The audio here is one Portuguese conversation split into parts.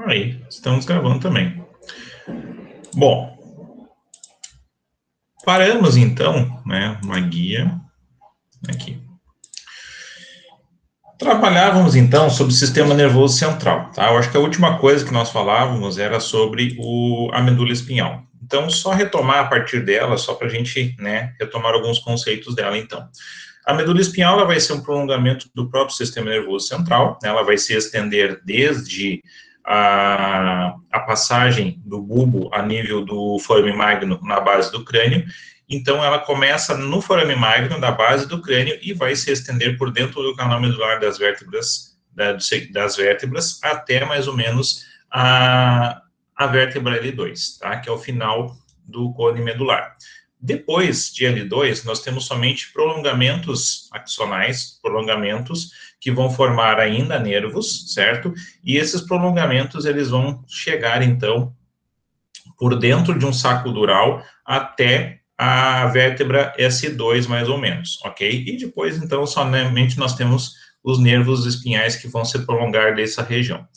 Aí, estamos gravando também. Bom, paramos então, né, uma guia aqui. Trabalhávamos então sobre o sistema nervoso central, tá? Eu acho que a última coisa que nós falávamos era sobre a medula espinhal. Então, só retomar a partir dela, só para a gente, né, retomar alguns conceitos dela, então. A medula espinhal, ela vai ser um prolongamento do próprio sistema nervoso central, né? Ela vai se estender desde a passagem do bulbo a nível do forame magno na base do crânio. Então, ela começa no forame magno, da base do crânio, e vai se estender por dentro do canal medular das vértebras, até mais ou menos a vértebra L2, tá? Que é o final do cone medular. Depois de L2, nós temos somente prolongamentos axonais, prolongamentos que vão formar ainda nervos, certo? E esses prolongamentos, eles vão chegar, então, por dentro de um saco dural até a vértebra S2, mais ou menos, ok? E depois, então, somente nós temos os nervos espinhais que vão se prolongar dessa região.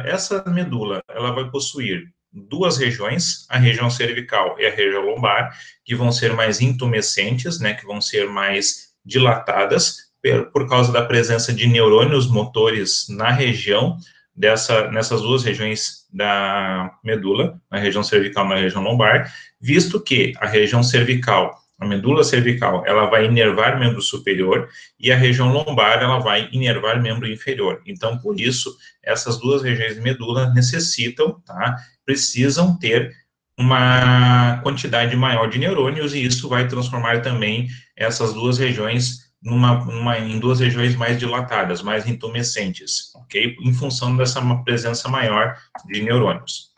Essa medula, ela vai possuir duas regiões, a região cervical e a região lombar, que vão ser mais intumescentes, né, que vão ser mais dilatadas, por causa da presença de neurônios motores na região, nessas duas regiões da medula, na região cervical e na região lombar, visto que a região cervical, a medula cervical, ela vai inervar membro superior e a região lombar, ela vai inervar membro inferior. Então, por isso, essas duas regiões de medula necessitam, tá? Precisam ter uma quantidade maior de neurônios e isso vai transformar também essas duas regiões em duas regiões mais dilatadas, mais intumescentes, ok? Em função dessa presença maior de neurônios.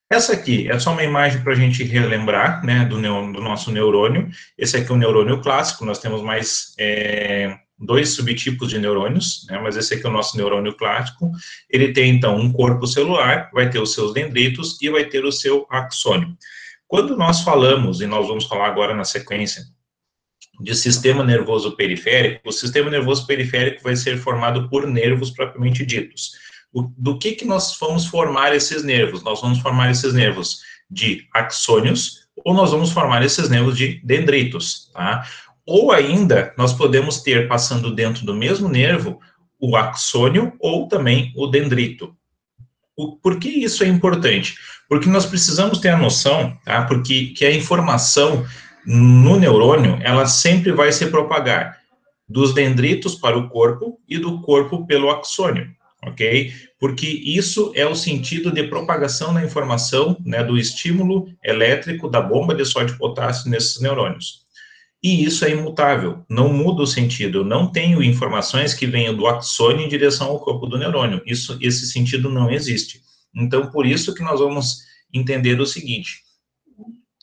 Essa aqui é só uma imagem para a gente relembrar, né, do nosso neurônio. Esse aqui é o neurônio clássico, nós temos mais dois subtipos de neurônios, né, mas esse aqui é o nosso neurônio clássico. Ele tem, então, um corpo celular, vai ter os seus dendritos e vai ter o seu axônio. Quando nós falamos, e nós vamos falar agora na sequência, de sistema nervoso periférico, o sistema nervoso periférico vai ser formado por nervos propriamente ditos. Do que nós vamos formar esses nervos? Nós vamos formar esses nervos de axônios, ou nós vamos formar esses nervos de dendritos, tá? Ou ainda, nós podemos ter, passando dentro do mesmo nervo, o axônio ou também o dendrito. Por que isso é importante? Porque nós precisamos ter a noção, tá? Porque que a informação no neurônio, ela sempre vai se propagar dos dendritos para o corpo e do corpo pelo axônio, ok? Porque isso é o sentido de propagação da informação, né, do estímulo elétrico da bomba de sódio e potássio nesses neurônios. E isso é imutável, não muda o sentido. Eu não tenho informações que venham do axônio em direção ao corpo do neurônio. Esse sentido não existe. Então, por isso que nós vamos entender o seguinte: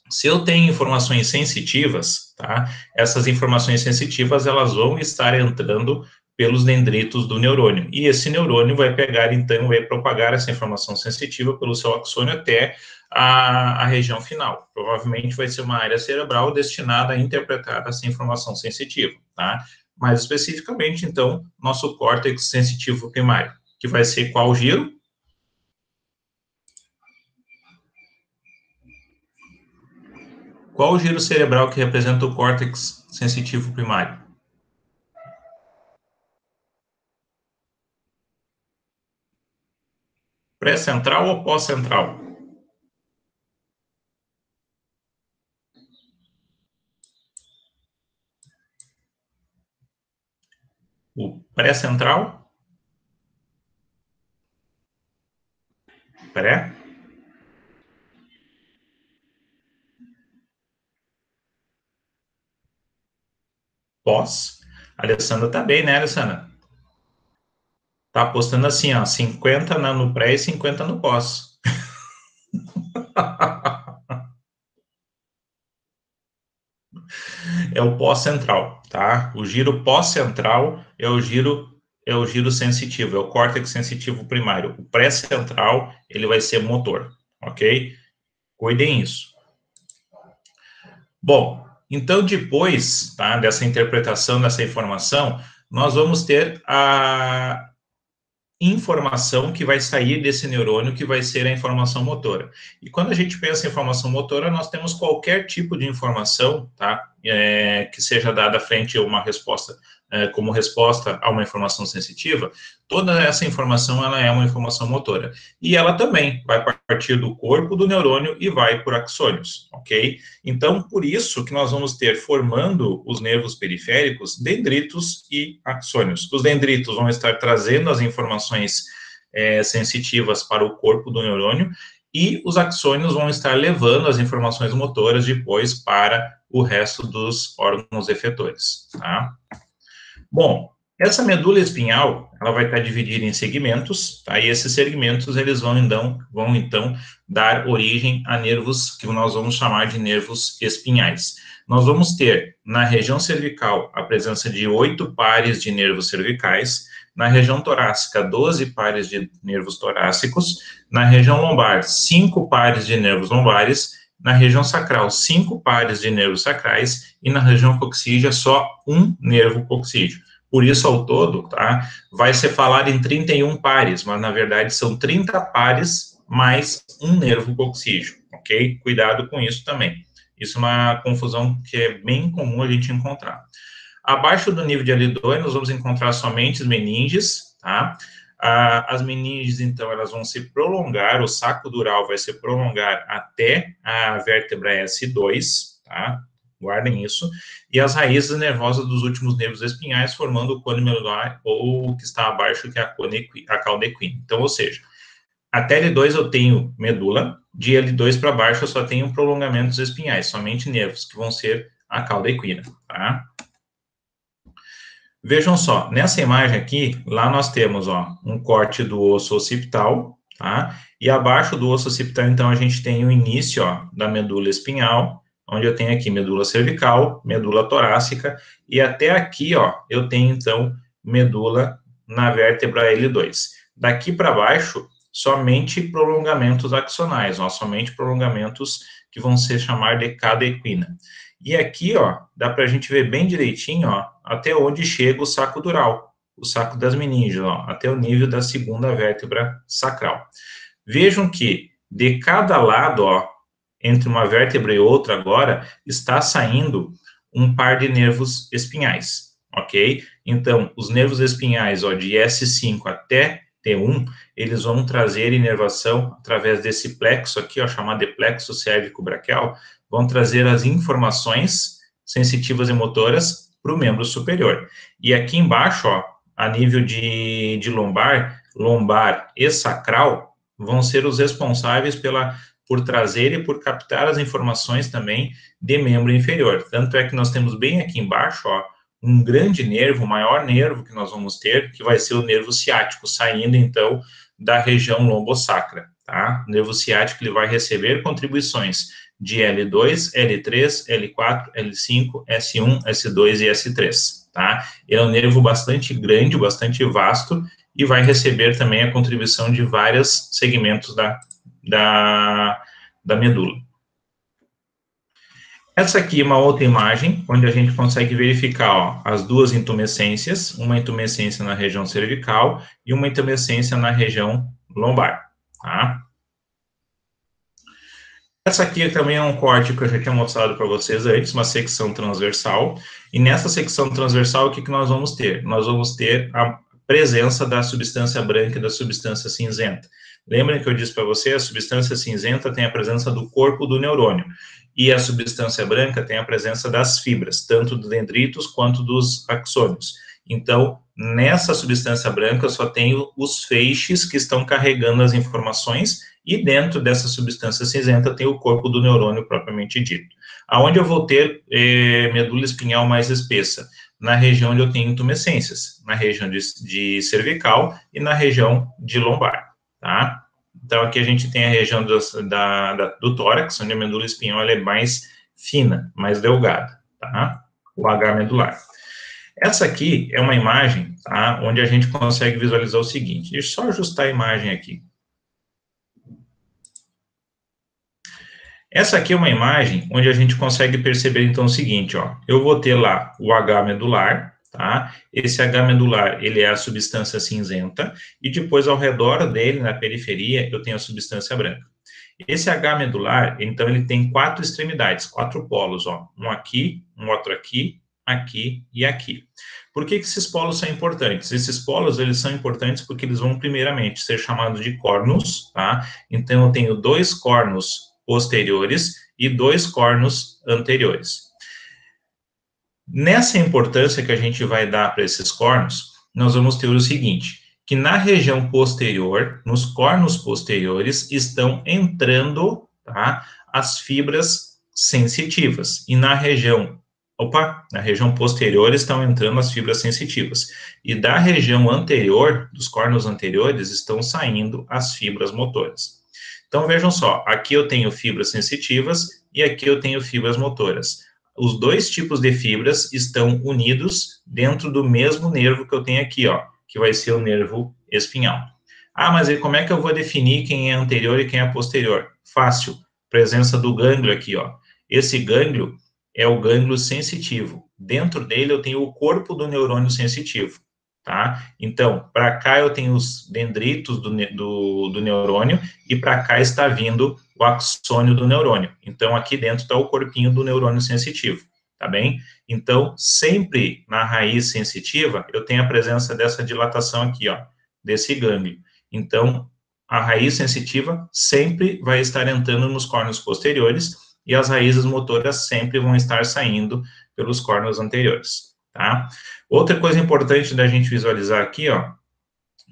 se eu tenho informações sensitivas, tá? Essas informações sensitivas, elas vão estar entrando pelos dendritos do neurônio. E esse neurônio vai pegar, então, vai propagar essa informação sensitiva pelo seu axônio até a região final. Provavelmente vai ser uma área cerebral destinada a interpretar essa informação sensitiva, tá? Mais especificamente, então, nosso córtex sensitivo primário, que vai ser qual giro? Qual o giro cerebral que representa o córtex sensitivo primário? Pré-central ou pós-central? O pré-central? Pré? Pós? A Alessandra tá bem, né, Alessandra? Tá apostando assim, ó, 50 no pré e 50 no pós. É o pós-central, tá? O giro pós-central é o giro sensitivo, é o córtex sensitivo primário. O pré-central, ele vai ser motor, ok? Cuidem isso. Bom, então depois, tá, dessa interpretação dessa informação, nós vamos ter a informação que vai sair desse neurônio, que vai ser a informação motora. E quando a gente pensa em informação motora, nós temos qualquer tipo de informação, tá? Que seja dada frente a uma resposta, como resposta a uma informação sensitiva, toda essa informação, ela é uma informação motora. E ela também vai partir do corpo do neurônio e vai por axônios, ok? Então, por isso que nós vamos ter, formando os nervos periféricos, dendritos e axônios. Os dendritos vão estar trazendo as informações sensitivas para o corpo do neurônio, e os axônios vão estar levando as informações motoras depois para o resto dos órgãos efetores, tá? Bom, essa medula espinhal, ela vai estar dividida em segmentos, tá? E esses segmentos, eles vão então dar origem a nervos que nós vamos chamar de nervos espinhais. Nós vamos ter, na região cervical, a presença de 8 pares de nervos cervicais, na região torácica, 12 pares de nervos torácicos, na região lombar, 5 pares de nervos lombares, na região sacral, 5 pares de nervos sacrais, e na região coxídea, só um nervo coxídeo. Por isso, ao todo, tá, vai ser falado em 31 pares, mas, na verdade, são 30 pares mais um nervo coxídeo, ok? Cuidado com isso também. Isso é uma confusão que é bem comum a gente encontrar. Abaixo do nível de L2, nós vamos encontrar somente as meninges, tá? As meninges, então, elas vão se prolongar, o saco dural vai se prolongar até a vértebra S2, tá? Guardem isso. E as raízes nervosas dos últimos nervos espinhais, formando o cone medular, ou o que está abaixo, que é a cauda equina. Então, ou seja, até L2 eu tenho medula, de L2 para baixo eu só tenho prolongamentos espinhais, somente nervos, que vão ser a cauda equina, tá? Vejam só, nessa imagem aqui, lá nós temos, ó, um corte do osso occipital, tá? E abaixo do osso occipital, então, a gente tem o início, ó, da medula espinhal, onde eu tenho aqui medula cervical, medula torácica, e até aqui, ó, eu tenho, então, medula na vértebra L2. Daqui para baixo, somente prolongamentos axonais, ó, somente prolongamentos que vão ser chamar de cauda equina. E aqui, ó, dá para a gente ver bem direitinho, ó, até onde chega o saco dural, o saco das meninges, ó, até o nível da segunda vértebra sacral. Vejam que de cada lado, ó, entre uma vértebra e outra agora, está saindo um par de nervos espinhais, ok? Então, os nervos espinhais, ó, de S5 até T1, eles vão trazer inervação através desse plexo aqui, ó, chamado de plexo cérvico-braquial, vão trazer as informações sensitivas e motoras para o membro superior. E aqui embaixo, ó, a nível de lombar e sacral, vão ser os responsáveis por trazer e por captar as informações também de membro inferior. Tanto é que nós temos bem aqui embaixo, ó, um grande nervo, o maior nervo que nós vamos ter, que vai ser o nervo ciático, saindo, então, da região lombosacra, tá? O nervo ciático, ele vai receber contribuições de L2, L3, L4, L5, S1, S2 e S3, tá? Ele é um nervo bastante grande, bastante vasto, e vai receber também a contribuição de vários segmentos da medula. Essa aqui é uma outra imagem, onde a gente consegue verificar, ó, as duas intumescências, uma intumescência na região cervical e uma intumescência na região lombar, tá? Essa aqui também é um corte que eu já tinha mostrado para vocês antes, uma secção transversal, e nessa secção transversal, o que nós vamos ter? Nós vamos ter a presença da substância branca e da substância cinzenta. Lembrem que eu disse para você, a substância cinzenta tem a presença do corpo do neurônio, e a substância branca tem a presença das fibras, tanto dos dendritos quanto dos axônios. Então, nessa substância branca, eu só tenho os feixes que estão carregando as informações, e dentro dessa substância cinzenta tem o corpo do neurônio propriamente dito. Aonde eu vou ter medula espinhal mais espessa? Na região onde eu tenho intumescências, na região de cervical e na região de lombar, tá? Então, aqui a gente tem a região do tórax, onde a medula espinhal ela é mais fina, mais delgada, tá? O H medular. Essa aqui é uma imagem, tá? Onde a gente consegue visualizar o seguinte. Deixa eu só ajustar a imagem aqui. Essa aqui é uma imagem onde a gente consegue perceber, então, o seguinte, ó. Eu vou ter lá o H medular, tá? Esse H medular, ele é a substância cinzenta, e depois ao redor dele, na periferia, eu tenho a substância branca. Esse H medular, então, ele tem 4 extremidades, 4 polos, ó. Um aqui, um outro aqui, aqui e aqui. Por que esses polos são importantes? Esses polos, eles são importantes porque eles vão, primeiramente, ser chamados de cornos, tá? Então, eu tenho 2 cornos posteriores e 2 cornos anteriores. Nessa importância que a gente vai dar para esses cornos, nós vamos ter o seguinte, que na região posterior, nos cornos posteriores, estão entrando, tá, as fibras sensitivas. E na região posterior estão entrando as fibras sensitivas. E da região anterior, dos cornos anteriores, estão saindo as fibras motoras. Então, vejam só, aqui eu tenho fibras sensitivas e aqui eu tenho fibras motoras. Os dois tipos de fibras estão unidos dentro do mesmo nervo que eu tenho aqui, ó, que vai ser o nervo espinhal. Ah, mas e como é que eu vou definir quem é anterior e quem é posterior? Fácil, presença do gânglio aqui, ó. Esse gânglio é o gânglio sensitivo. Dentro dele eu tenho o corpo do neurônio sensitivo, tá? Então, para cá eu tenho os dendritos do neurônio e para cá está vindo o axônio do neurônio. Então, aqui dentro está o corpinho do neurônio sensitivo, tá bem? Então, sempre na raiz sensitiva, eu tenho a presença dessa dilatação aqui, ó, desse gânglio. Então, a raiz sensitiva sempre vai estar entrando nos cornos posteriores e as raízes motoras sempre vão estar saindo pelos cornos anteriores, tá? Outra coisa importante da gente visualizar aqui, ó,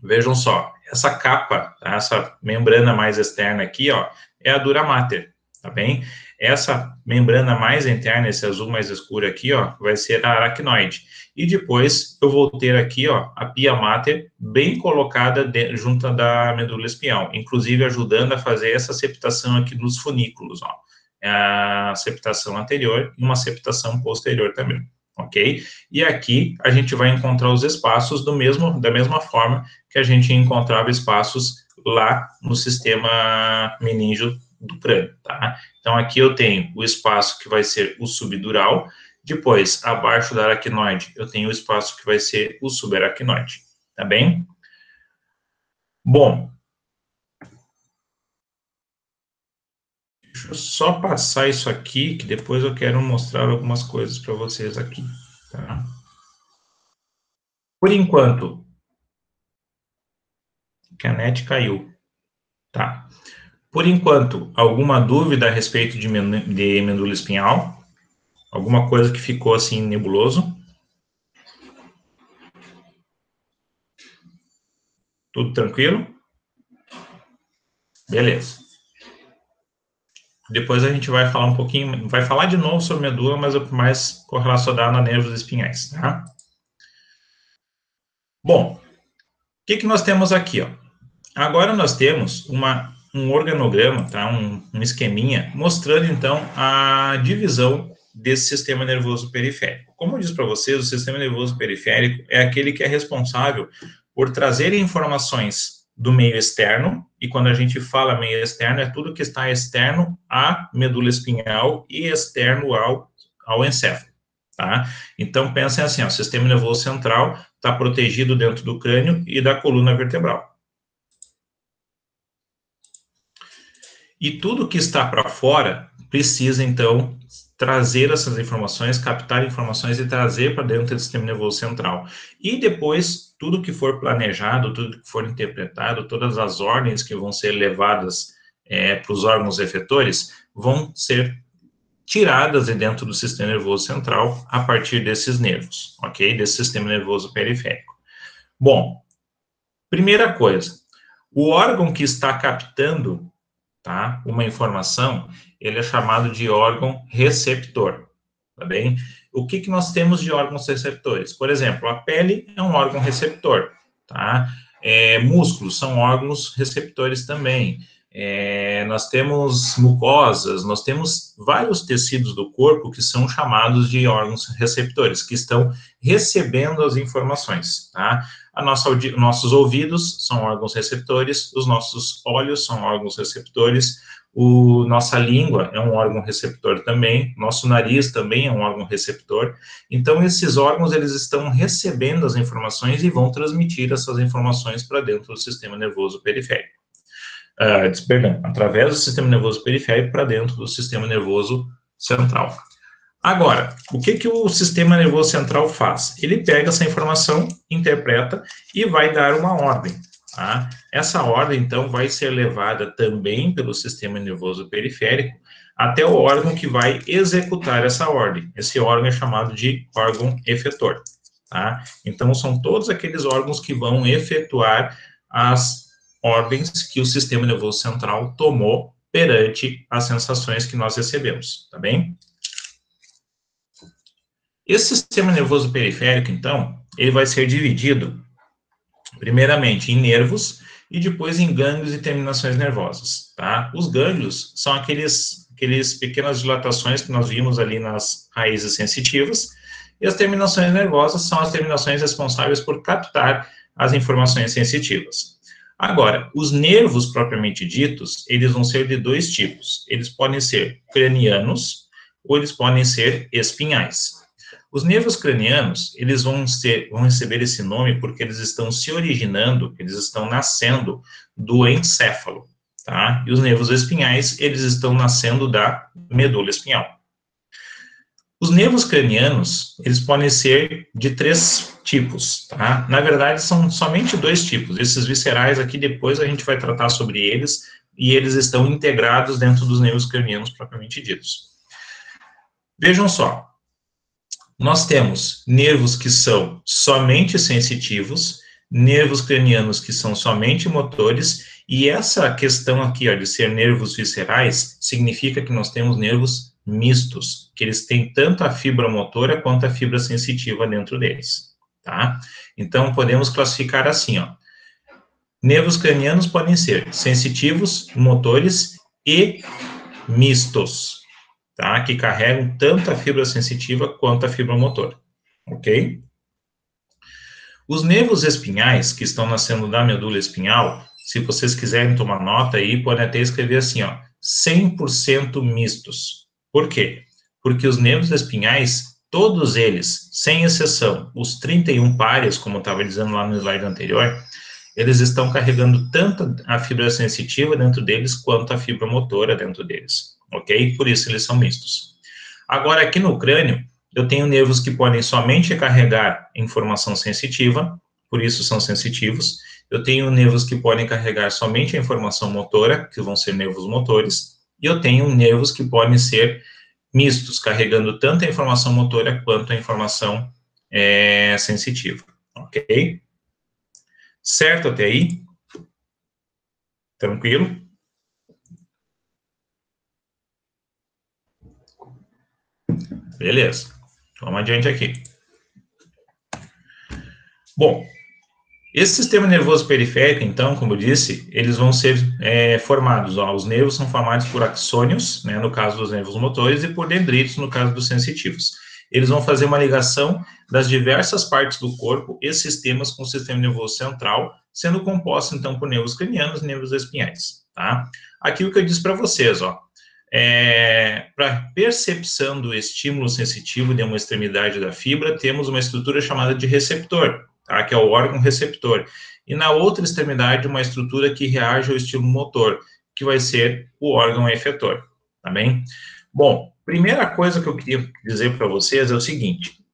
vejam só, essa capa, tá? Essa membrana mais externa aqui, ó, é a dura mater, tá bem? Essa membrana mais interna, esse azul mais escuro aqui, ó, vai ser a aracnoide. E depois eu vou ter aqui, ó, a pia mater bem colocada junto da medula espinhal, inclusive ajudando a fazer essa septação aqui dos funículos, ó. A septação anterior e uma septação posterior também, ok? E aqui a gente vai encontrar os espaços da mesma forma que a gente encontrava espaços lá no sistema meníngeo do crânio, tá? Então, aqui eu tenho o espaço que vai ser o subdural, depois, abaixo da aracnoide, eu tenho o espaço que vai ser o subaracnoide, tá bem? Bom, deixa eu só passar isso aqui, que depois eu quero mostrar algumas coisas para vocês aqui, tá? Por enquanto, a net caiu, tá? Por enquanto, alguma dúvida a respeito de medula espinhal? Alguma coisa que ficou assim nebuloso? Tudo tranquilo? Beleza. Depois a gente vai falar um pouquinho, vai falar de novo sobre medula, mas mais correlacionado a nervos espinhais, tá? Bom, o que nós temos aqui, ó? Agora nós temos um organograma, tá? Um esqueminha, mostrando, então, a divisão desse sistema nervoso periférico. Como eu disse para vocês, o sistema nervoso periférico é aquele que é responsável por trazer informações do meio externo, e quando a gente fala meio externo, é tudo que está externo à medula espinhal e externo ao encéfalo, tá? Então, pensem assim, ó, o sistema nervoso central está protegido dentro do crânio e da coluna vertebral. E tudo que está para fora precisa, então, trazer essas informações, captar informações e trazer para dentro do sistema nervoso central. E depois, tudo que for planejado, tudo que for interpretado, todas as ordens que vão ser levadas para os órgãos efetores, vão ser tiradas de dentro do sistema nervoso central a partir desses nervos, ok? Desse sistema nervoso periférico. Bom, primeira coisa, o órgão que está captando, tá, uma informação, ele é chamado de órgão receptor, tá bem? O que nós temos de órgãos receptores? Por exemplo, a pele é um órgão receptor, tá? Músculos são órgãos receptores também. Nós temos mucosas, nós temos vários tecidos do corpo que são chamados de órgãos receptores, que estão recebendo as informações, tá? Nossos ouvidos são órgãos receptores, os nossos olhos são órgãos receptores, nossa língua é um órgão receptor também, nosso nariz também é um órgão receptor. Então, esses órgãos, eles estão recebendo as informações e vão transmitir essas informações para dentro do sistema nervoso periférico. Perdão, através do sistema nervoso periférico para dentro do sistema nervoso central. Agora, o que o sistema nervoso central faz? Ele pega essa informação, interpreta e vai dar uma ordem. Tá? Essa ordem, então, vai ser levada também pelo sistema nervoso periférico até o órgão que vai executar essa ordem. Esse órgão é chamado de órgão efetor. Tá? Então, são todos aqueles órgãos que vão efetuar as ordens que o sistema nervoso central tomou perante as sensações que nós recebemos, tá bem? Esse sistema nervoso periférico, então, ele vai ser dividido, primeiramente, em nervos e depois em gânglios e terminações nervosas, tá? Os gânglios são aqueles pequenas dilatações que nós vimos ali nas raízes sensitivas, e as terminações nervosas são as terminações responsáveis por captar as informações sensitivas. Agora, os nervos propriamente ditos, eles vão ser de dois tipos. Eles podem ser cranianos ou eles podem ser espinhais. Os nervos cranianos, eles vão receber esse nome porque eles estão se originando, eles estão nascendo do encéfalo, tá? E os nervos espinhais, eles estão nascendo da medula espinhal. Os nervos cranianos, eles podem ser de três tipos, tá? Na verdade, são somente dois tipos. Esses viscerais aqui, depois a gente vai tratar sobre eles, e eles estão integrados dentro dos nervos cranianos propriamente ditos. Vejam só, nós temos nervos que são somente sensitivos, nervos cranianos que são somente motores, e essa questão aqui, ó, de ser nervos viscerais, significa que nós temos nervos mistos, que eles têm tanto a fibra motora quanto a fibra sensitiva dentro deles, tá? Então, podemos classificar assim, ó. Nervos cranianos podem ser sensitivos, motores e mistos, tá? Que carregam tanto a fibra sensitiva quanto a fibra motora, ok? Os nervos espinhais, que estão nascendo da medula espinhal, se vocês quiserem tomar nota aí, podem até escrever assim, ó, 100% mistos. Por quê? Porque os nervos espinhais, todos eles, sem exceção, os 31 pares, como eu estava dizendo lá no slide anterior, eles estão carregando tanto a fibra sensitiva dentro deles, quanto a fibra motora dentro deles, ok? Por isso eles são mistos. Agora, aqui no crânio, eu tenho nervos que podem somente carregar informação sensitiva, por isso são sensitivos. Eu tenho nervos que podem carregar somente a informação motora, que vão ser nervos motores. E eu tenho nervos que podem ser mistos, carregando tanto a informação motora quanto a informação sensitiva, ok? Certo até aí? Tranquilo? Beleza. Vamos adiante aqui. Bom, esse sistema nervoso periférico, então, como eu disse, eles vão ser formados, ó, os nervos são formados por axônios, né, no caso dos nervos motores, e por dendritos, no caso dos sensitivos. Eles vão fazer uma ligação das diversas partes do corpo e sistemas com o sistema nervoso central, sendo composto, então, por nervos cranianos e nervos espinhais, tá? Aqui o que eu disse para vocês, ó, para percepção do estímulo sensitivo de uma extremidade da fibra, temos uma estrutura chamada de receptor, tá? Que é o órgão receptor. E na outra extremidade, uma estrutura que reage ao estímulo motor, que vai ser o órgão efetor, tá bem? Bom, primeira coisa que eu queria dizer para vocês é o seguinte: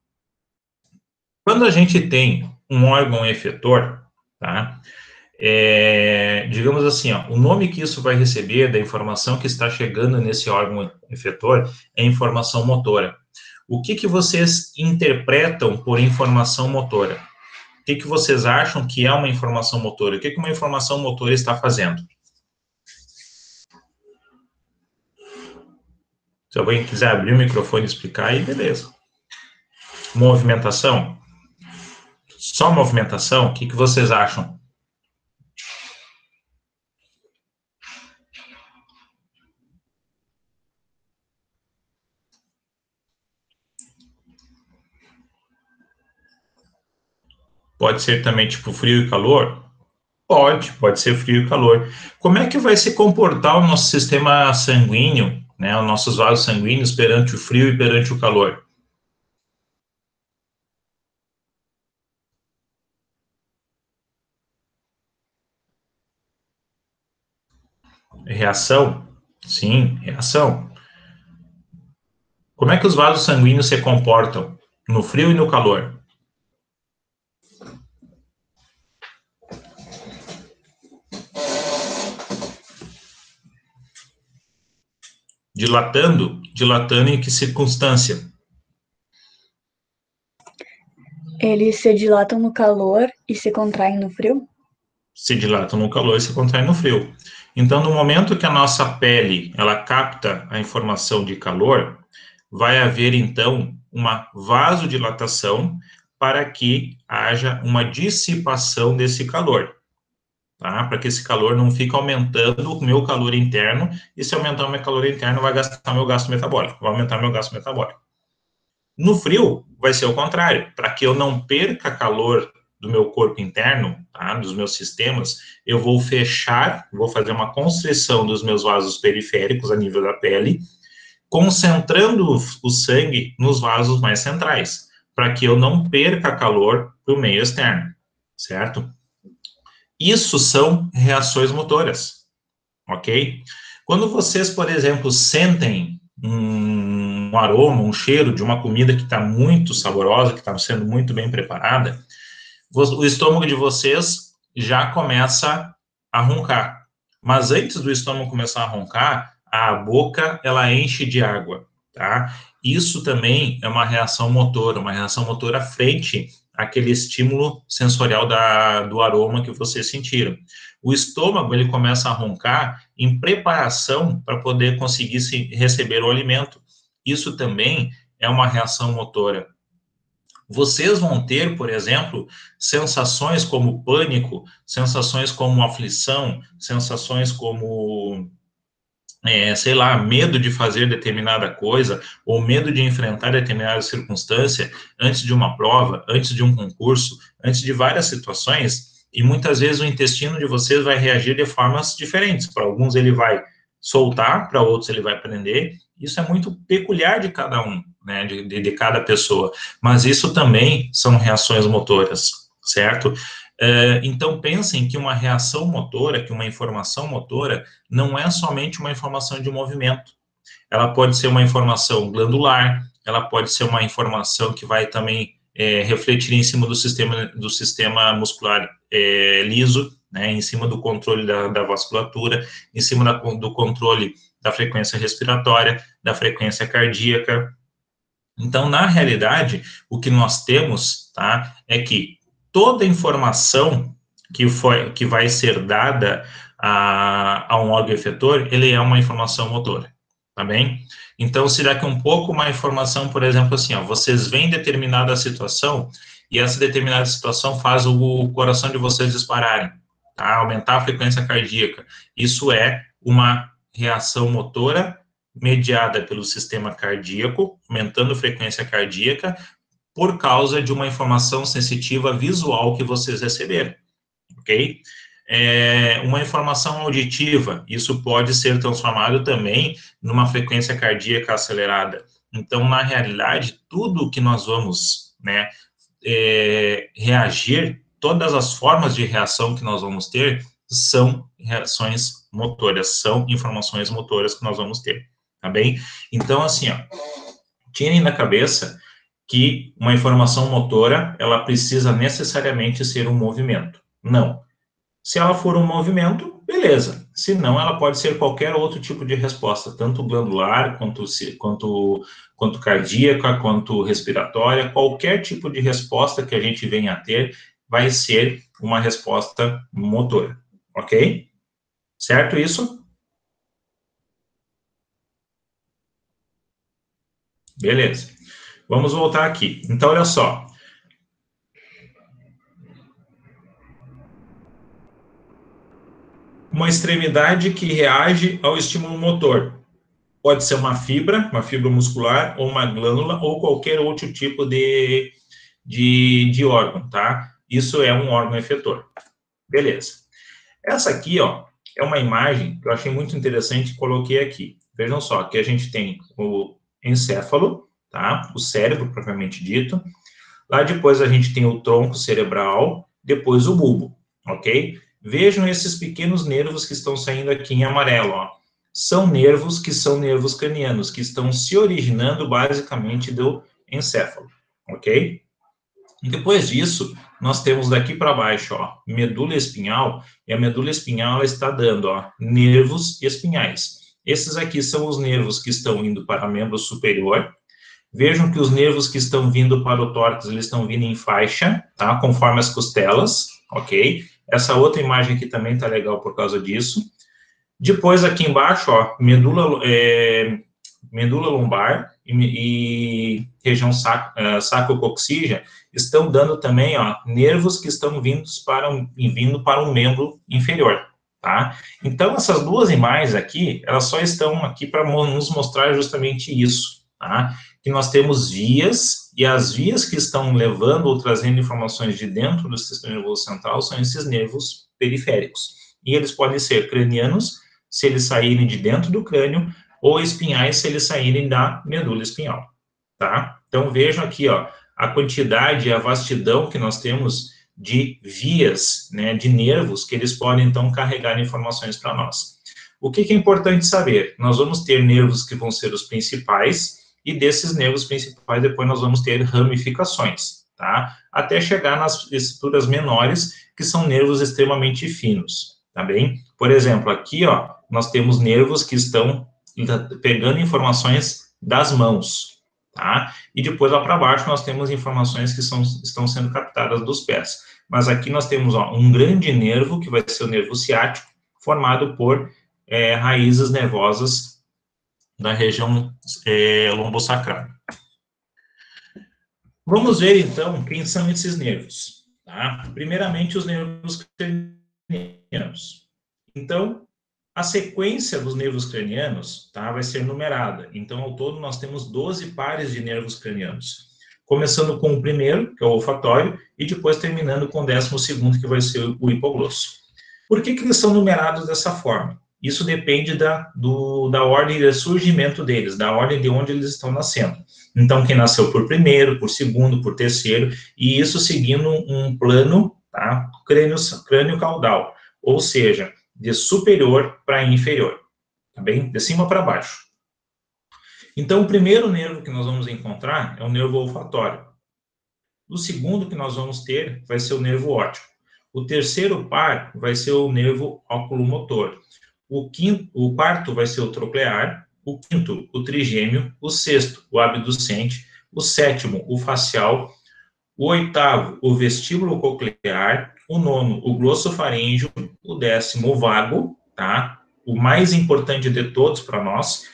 quando a gente tem um órgão efetor, tá? Digamos assim, ó, o nome que isso vai receber da informação que está chegando nesse órgão efetor é informação motora. O que vocês interpretam por informação motora? O que vocês acham que é uma informação motora? O que uma informação motora está fazendo? Se alguém quiser abrir o microfone e explicar, aí beleza. Movimentação? Só movimentação? O que vocês acham? Pode ser também tipo frio e calor? Pode ser frio e calor. Como é que vai se comportar o nosso sistema sanguíneo, né, os nossos vasos sanguíneos perante o frio e perante o calor? Reação? Sim, reação. Como é que os vasos sanguíneos se comportam no frio e no calor? Dilatando? Dilatando em que circunstância? Eles se dilatam no calor e se contraem no frio? Se dilatam no calor e se contraem no frio. Então, no momento que a nossa pele ela capta a informação de calor, vai haver então uma vasodilatação para que haja uma dissipação desse calor, tá? Para que esse calor não fique aumentando o meu calor interno, e se aumentar o meu calor interno, vai gastar meu gasto metabólico, vai aumentar meu gasto metabólico. No frio, vai ser o contrário. Para que eu não perca calor do meu corpo interno, tá, dos meus sistemas, eu vou fechar, vou fazer uma constrição dos meus vasos periféricos a nível da pele, concentrando o sangue nos vasos mais centrais, para que eu não perca calor para o meio externo, certo? Isso são reações motoras, ok? Quando vocês, por exemplo, sentem um aroma, um cheiro de uma comida que está muito saborosa, que está sendo muito bem preparada, o estômago de vocês já começa a roncar. Mas antes do estômago começar a roncar, a boca ela enche de água, tá? Isso também é uma reação motora frente àquele estímulo sensorial do aroma que vocês sentiram. O estômago ele começa a roncar em preparação para poder conseguir receber o alimento. Isso também é uma reação motora. Vocês vão ter, por exemplo, sensações como pânico, sensações como aflição, sensações como, sei lá, medo de fazer determinada coisa, ou medo de enfrentar determinada circunstância antes de uma prova, antes de um concurso, antes de várias situações, e muitas vezes o intestino de vocês vai reagir de formas diferentes. Para alguns ele vai soltar, para outros ele vai prender. Isso é muito peculiar de cada um, né, de cada pessoa. Mas isso também são reações motoras, certo? Então, pensem que uma reação motora, que uma informação motora, não é somente uma informação de movimento. Ela pode ser uma informação glandular, ela pode ser uma informação que vai também refletir em cima do sistema muscular liso, né, em cima do controle da vasculatura, em cima do controle da frequência respiratória, da frequência cardíaca. Então, na realidade, o que nós temos, tá, é que toda informação que vai ser dada a um órgão efetor, ele é uma informação motora, tá bem? Então, se daqui um pouco uma informação, por exemplo, assim, ó, vocês veem determinada situação e essa determinada situação faz o coração de vocês dispararem, tá? Aumentar a frequência cardíaca. Isso é uma reação motora mediada pelo sistema cardíaco, aumentando a frequência cardíaca, por causa de uma informação sensitiva visual que vocês receberam, ok? Uma informação auditiva, isso pode ser transformado também numa frequência cardíaca acelerada. Então, na realidade, tudo que nós vamos, né, reagir, todas as formas de reação que nós vamos ter, são reações motoras, são informações motoras que nós vamos ter, tá bem? Então, assim, ó, tirem da cabeça que uma informação motora, ela precisa necessariamente ser um movimento. Não. Se ela for um movimento, beleza. Se não, ela pode ser qualquer outro tipo de resposta, tanto glandular, quanto cardíaca, quanto respiratória, qualquer tipo de resposta que a gente venha a ter vai ser uma resposta motora, ok? Certo isso? Beleza. Vamos voltar aqui. Então, olha só. Uma extremidade que reage ao estímulo motor. Pode ser uma fibra muscular, ou uma glândula, ou qualquer outro tipo de órgão, tá? isso é um órgão efetor. Beleza. Essa aqui, ó, é uma imagem que eu achei muito interessante e coloquei aqui. Vejam só, aqui a gente tem o encéfalo, tá? O cérebro, propriamente dito. Lá depois a gente tem o tronco cerebral, depois o bulbo, ok? Vejam esses pequenos nervos que estão saindo aqui em amarelo, ó. São nervos que são nervos cranianos, que estão se originando basicamente do encéfalo, ok? E depois disso, nós temos daqui para baixo, ó, medula espinhal, e a medula espinhal ela está dando, ó, nervos espinhais. Esses aqui são os nervos que estão indo para o membro superior. Vejam que os nervos que estão vindo para o tórax, eles estão vindo em faixa, tá? Conforme as costelas, ok? Essa outra imagem aqui também tá legal por causa disso. Depois, aqui embaixo, ó, medula lombar e região sacrococcígea estão dando também, ó, nervos que estão vindo para um membro inferior, tá? Então, essas duas imagens aqui, elas só estão aqui para nos mostrar justamente isso, tá? Que nós temos vias, e as vias que estão levando ou trazendo informações de dentro do sistema nervoso central são esses nervos periféricos. E eles podem ser cranianos, se eles saírem de dentro do crânio, ou espinhais, se eles saírem da medula espinhal, tá? Então, vejam aqui, ó, a quantidade, a vastidão que nós temos de vias, né, de nervos, que eles podem, então, carregar informações para nós. O que é importante saber? Nós vamos ter nervos que vão ser os principais, e desses nervos principais, depois nós vamos ter ramificações, tá? Até chegar nas estruturas menores, que são nervos extremamente finos, tá bem? Por exemplo, aqui, ó, nós temos nervos que estão pegando informações das mãos, tá? E depois lá para baixo nós temos informações que estão sendo captadas dos pés. Mas aqui nós temos, ó, um grande nervo, que vai ser o nervo ciático, formado por raízes nervosas da região lombosacral. Vamos ver, então, quem são esses nervos, tá? Primeiramente, os nervos cranianos. Então, a sequência dos nervos cranianos, tá, vai ser numerada. Então, ao todo, nós temos 12 pares de nervos cranianos. Começando com o primeiro, que é o olfatório, e depois terminando com o 12º, que vai ser o hipoglosso. Por que eles são numerados dessa forma? Isso depende da ordem de surgimento deles, da ordem de onde eles estão nascendo. Então, quem nasceu por primeiro, por segundo, por terceiro, e isso seguindo um plano, tá, crânio-caudal, ou seja, de superior para inferior, tá bem? De cima para baixo. Então, o primeiro nervo que nós vamos encontrar é o nervo olfatório. O segundo que nós vamos ter vai ser o nervo óptico. O terceiro par vai ser o nervo oculomotor. O quarto vai ser o troclear. O quinto, o trigêmeo. O sexto, o abducente. O sétimo, o facial. O oitavo, o vestíbulo coclear. O nono, o glossofaríngeo. O 10º, o vago, tá? O mais importante de todos para nós,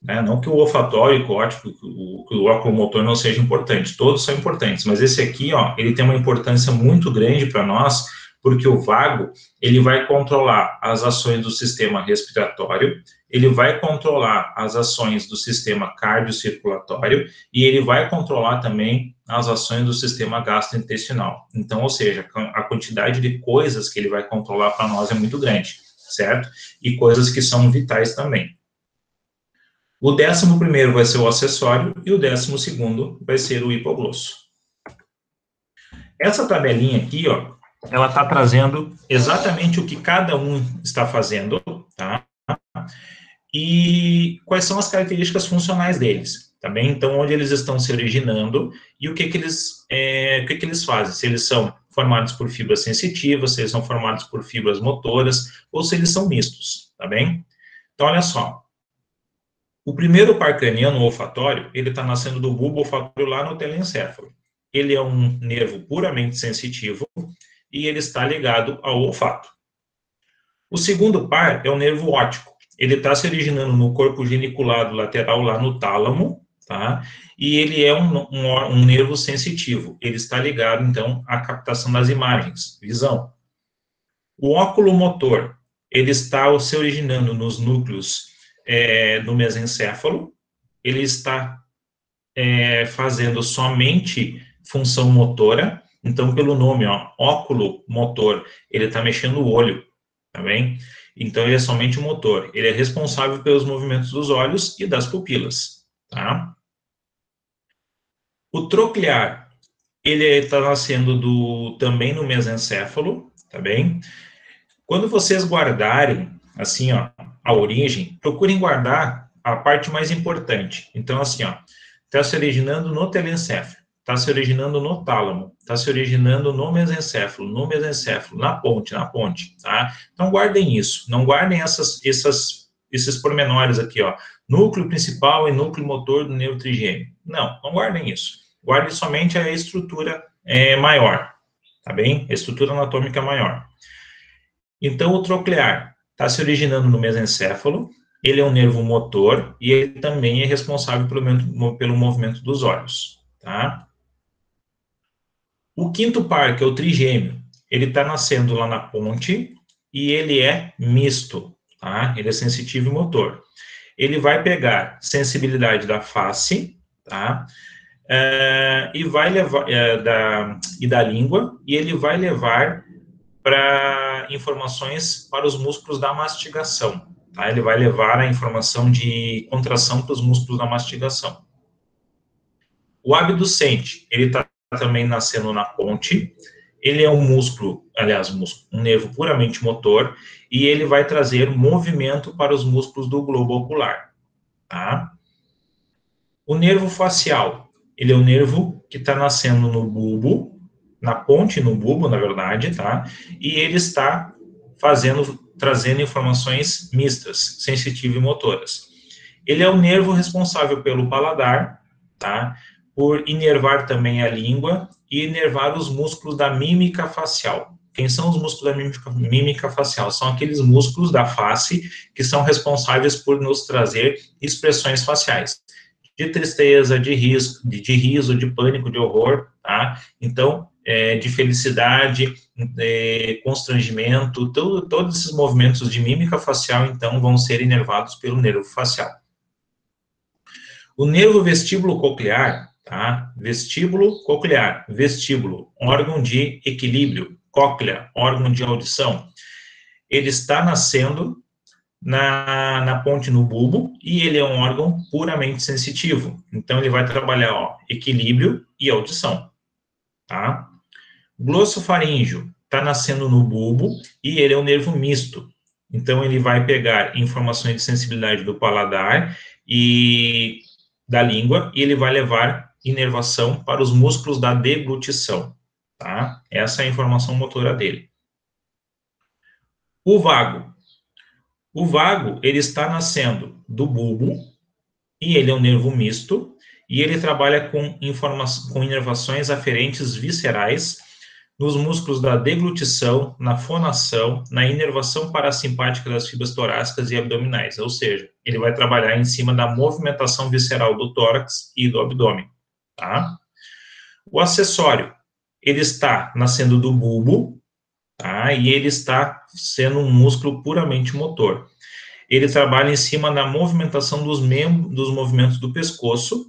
né? Não que o olfatório, o óptico, o oculomotor não seja importante, todos são importantes, mas esse aqui, ó, ele tem uma importância muito grande para nós, porque o vago, ele vai controlar as ações do sistema respiratório, ele vai controlar as ações do sistema cardiocirculatório e ele vai controlar também as ações do sistema gastrointestinal. Então, ou seja, a quantidade de coisas que ele vai controlar para nós é muito grande, certo? E coisas que são vitais também. O 11º vai ser o acessório e o 12º vai ser o hipoglosso. Essa tabelinha aqui, ó, ela está trazendo exatamente o que cada um está fazendo, tá? E quais são as características funcionais deles, tá bem? Então, onde eles estão se originando e o que eles fazem. Se eles são formados por fibras sensitivas, se eles são formados por fibras motoras, ou se eles são mistos, tá bem? Então, olha só. O primeiro par craniano, o olfatório, ele está nascendo do bulbo olfatório lá no telencéfalo. Ele é um nervo puramente sensitivo e ele está ligado ao olfato. O segundo par é o nervo óptico. Ele está se originando no corpo geniculado lateral, lá no tálamo, tá? E ele é um nervo sensitivo. Ele está ligado, então, à captação das imagens, visão. O oculomotor, ele está se originando nos núcleos do mesencéfalo, ele está fazendo somente função motora, Então, pelo nome, ó, óculo motor, ele está mexendo o olho, tá bem? Então, ele é somente o motor. Ele é responsável pelos movimentos dos olhos e das pupilas, tá? O troclear, ele está nascendo também no mesencéfalo, tá bem? Quando vocês guardarem, assim, ó, a origem, procurem guardar a parte mais importante. Então, assim, ó, está se originando no telencéfalo, está se originando no tálamo, está se originando no mesencéfalo, na ponte, tá? Então, guardem isso. Não guardem esses pormenores aqui, ó. Núcleo principal e núcleo motor do nervo trigêmeo. Não guardem isso. Guardem somente a estrutura maior, tá bem? A estrutura anatômica maior. Então, o troclear está se originando no mesencéfalo, ele é um nervo motor e ele também é responsável pelo movimento dos olhos, tá? O quinto par, que é o trigêmeo, ele está nascendo lá na ponte e ele é misto, tá? Ele é sensitivo e motor. Ele vai pegar sensibilidade da face, tá? E vai levar, da língua, e ele vai levar para informações para os músculos da mastigação, tá? Ele vai levar a informação de contração para os músculos da mastigação. O abducente, ele está também nascendo na ponte, ele é um músculo, aliás, um nervo puramente motor, e ele vai trazer movimento para os músculos do globo ocular, tá? O nervo facial, ele é um nervo que está nascendo no bulbo, na ponte no bulbo, na verdade, tá? E ele está trazendo informações mistas, sensitivas e motoras. Ele é o nervo responsável pelo paladar, tá? Por inervar também a língua e inervar os músculos da mímica facial. Quem são os músculos da mímica facial? São aqueles músculos da face que são responsáveis por nos trazer expressões faciais. De tristeza, de riso, de pânico, de horror, tá? Então, de felicidade, constrangimento, todos esses movimentos de mímica facial, então, vão ser inervados pelo nervo facial. O nervo vestíbulo coclear, tá? Vestíbulo coclear, vestíbulo, órgão de equilíbrio, cóclea, órgão de audição, ele está nascendo na ponte no bulbo, e ele é um órgão puramente sensitivo. Então, ele vai trabalhar, ó, equilíbrio e audição, tá? Glossofaríngeo está nascendo no bulbo, e ele é um nervo misto. Então, ele vai pegar informações de sensibilidade do paladar e da língua, e ele vai levar inervação para os músculos da deglutição, tá? Essa é a informação motora dele. O vago. O vago, ele está nascendo do bulbo, e ele é um nervo misto, e ele trabalha com inervações aferentes viscerais nos músculos da deglutição, na fonação, na inervação parasimpática das fibras torácicas e abdominais, ou seja, ele vai trabalhar em cima da movimentação visceral do tórax e do abdômen, tá? O acessório, ele está nascendo do bulbo, tá? E ele está sendo um músculo puramente motor. Ele trabalha em cima da movimentação dos movimentos do pescoço,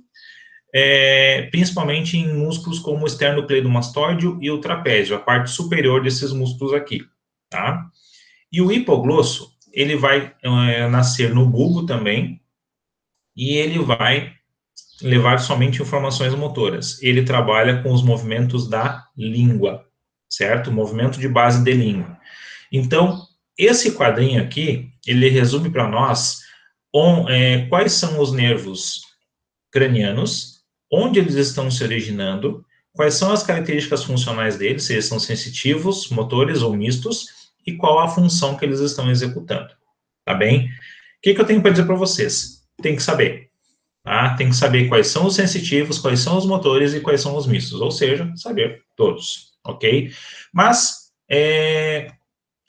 principalmente em músculos como o esternocleidomastoide e o trapézio, a parte superior desses músculos aqui, tá? E o hipoglosso, ele vai nascer no bulbo também, e ele vai levar somente informações motoras. Ele trabalha com os movimentos da língua, certo? Movimento de base de língua. Então, esse quadrinho aqui, ele resume para nós quais são os nervos cranianos, onde eles estão se originando, quais são as características funcionais deles, se eles são sensitivos, motores ou mistos, e qual a função que eles estão executando, tá bem? O que eu tenho para dizer para vocês? Tem que saber, tá? Tem que saber quais são os sensitivos, quais são os motores e quais são os mistos, ou seja, saber todos, ok? Mas,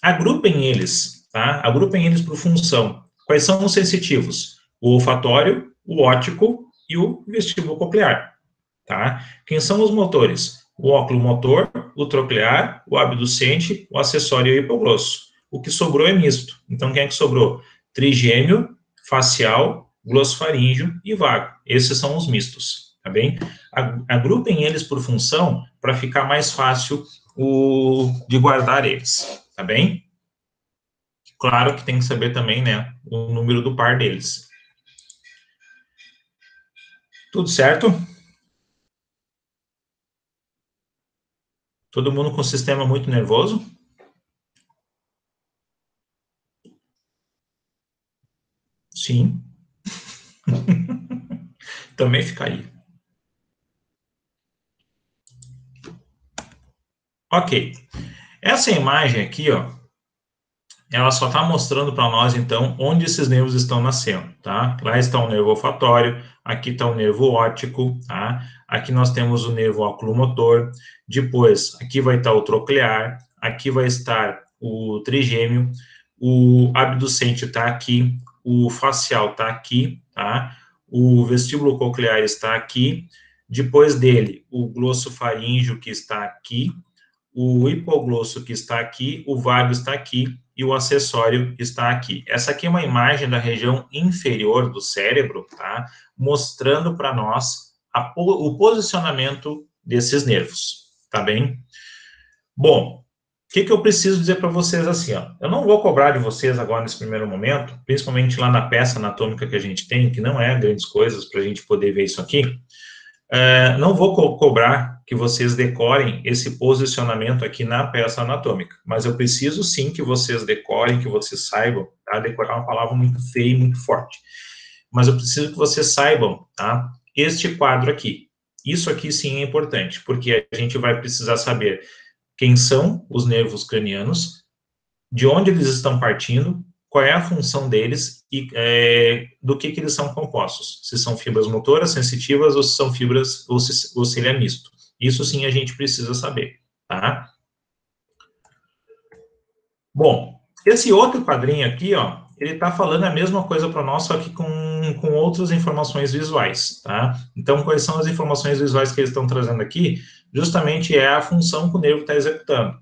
agrupem eles, tá? Agrupem eles por função. Quais são os sensitivos? O olfatório, o óptico e o vestíbulo coclear, tá? Quem são os motores? O óculo motor, o troclear, o abducente, o acessório e o hipoglosso. O que sobrou é misto. Então, quem é que sobrou? Trigêmeo, facial, glossofaríngeo e vago. Esses são os mistos, tá bem? Agrupem eles por função para ficar mais fácil de guardar eles, tá bem? Claro que tem que saber também, né, o número do par deles. Tudo certo? Todo mundo com o sistema muito nervoso? Sim. Também fica aí. Ok. Essa imagem aqui, ó, ela só está mostrando para nós, então, onde esses nervos estão nascendo, tá? Lá está o nervo olfatório, aqui está o nervo óptico, tá? Aqui nós temos o nervo oculomotor, depois, aqui vai estar o troclear, aqui vai estar o trigêmeo, o abducente está aqui, o facial está aqui, tá? O vestíbulo coclear está aqui, depois dele, o glossofaríngeo que está aqui, o hipoglosso que está aqui, o vário está aqui e o acessório está aqui. Essa aqui é uma imagem da região inferior do cérebro, tá? Mostrando para nós o posicionamento desses nervos, tá bem? Bom, o que eu preciso dizer para vocês assim, ó? Eu não vou cobrar de vocês agora nesse primeiro momento, principalmente lá na peça anatômica que a gente tem, que não é grandes coisas para a gente poder ver isso aqui. Não vou cobrar que vocês decorem esse posicionamento aqui na peça anatômica, mas eu preciso sim que vocês decorem, que vocês saibam, tá? Decorar é uma palavra muito feia e muito forte. Mas eu preciso que vocês saibam, tá? Este quadro aqui. Isso aqui sim é importante, porque a gente vai precisar saber quem são os nervos cranianos, de onde eles estão partindo, qual é a função deles e do que eles são compostos. Se são fibras motoras, sensitivas, ou se são fibras, ou se ele é misto. Isso sim a gente precisa saber, tá? Bom, esse outro quadrinho aqui, ó, ele tá falando a mesma coisa para nós, só que com outras informações visuais, tá? Então, quais são as informações visuais que eles estão trazendo aqui? Justamente é a função que o nervo está executando.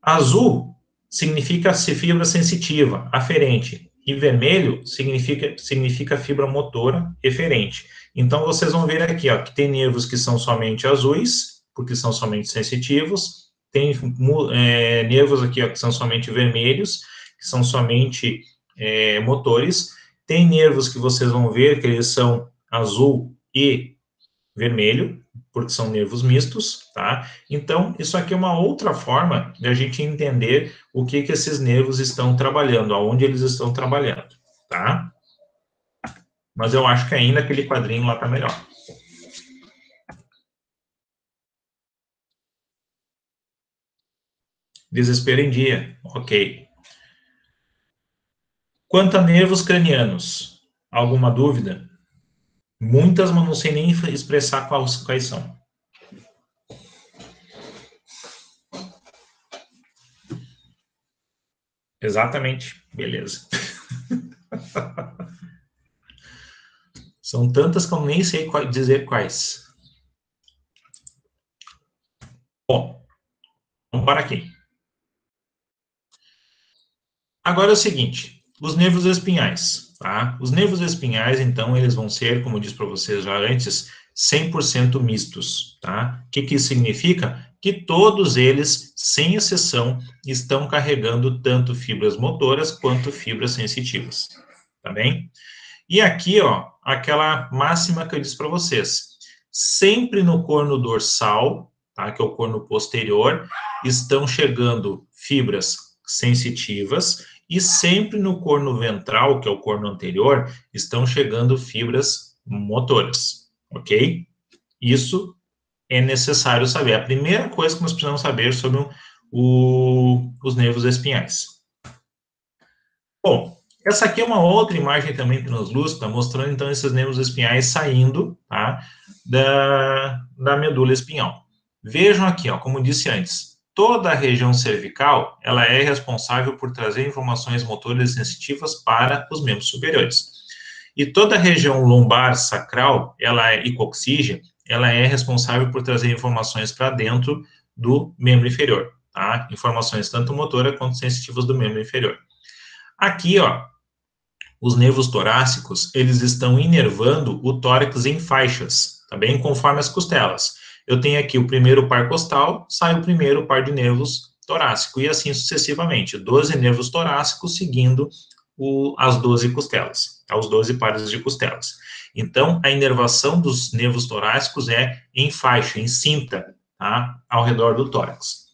Azul significa fibra sensitiva, aferente, e vermelho significa fibra motora, eferente. Então, vocês vão ver aqui, ó, que tem nervos que são somente azuis, porque são somente sensitivos, tem nervos aqui, ó, que são somente vermelhos, que são somente motores, tem nervos que vocês vão ver que eles são azul e vermelho, porque são nervos mistos, tá? Então, isso aqui é uma outra forma de a gente entender o que esses nervos estão trabalhando, aonde eles estão trabalhando, tá? Mas eu acho que ainda aquele quadrinho lá tá melhor. Desespero em dia, ok. Quanto a nervos cranianos, alguma dúvida? Muitas, mas não sei nem expressar quais são. Exatamente, beleza. São tantas que eu nem sei dizer quais. Bom, vamos para aqui. Agora é o seguinte, os nervos espinhais, tá? Os nervos espinhais, então, eles vão ser, como eu disse para vocês já antes, 100% mistos, tá? O que isso significa? Que todos eles, sem exceção, estão carregando tanto fibras motoras quanto fibras sensitivas, tá bem? E aqui, ó, aquela máxima que eu disse para vocês, sempre no corno dorsal, tá? Que é o corno posterior, estão chegando fibras sensitivas e sempre no corno ventral, que é o corno anterior, estão chegando fibras motoras, ok? Isso é necessário saber. É a primeira coisa que nós precisamos saber sobre os nervos espinhais. Bom, essa aqui é uma outra imagem também translúcida, mostrando então esses nervos espinhais saindo, tá, da medula espinhal. Vejam aqui, ó, como disse antes, toda a região cervical, ela é responsável por trazer informações motoras sensitivas para os membros superiores. E toda a região lombar sacral, e coxígea, ela é responsável por trazer informações para dentro do membro inferior, tá? Informações tanto motoras quanto sensitivas do membro inferior. Aqui, ó, os nervos torácicos, eles estão inervando o tórax em faixas, tá bem? Conforme as costelas. Eu tenho aqui o primeiro par costal, sai o primeiro par de nervos torácico, e assim sucessivamente. 12 nervos torácicos seguindo as 12 costelas, os 12 pares de costelas. Então, a inervação dos nervos torácicos é em faixa, em cinta, tá? Ao redor do tórax.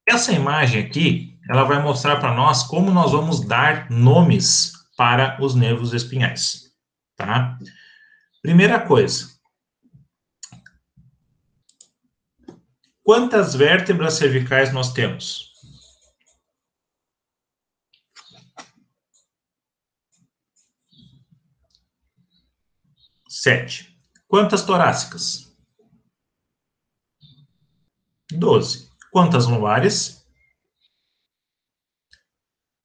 Essa imagem aqui, ela vai mostrar para nós como nós vamos dar nomes para os nervos espinhais, tá? Primeira coisa, quantas vértebras cervicais nós temos? 7. Quantas torácicas? 12. Quantas lombares?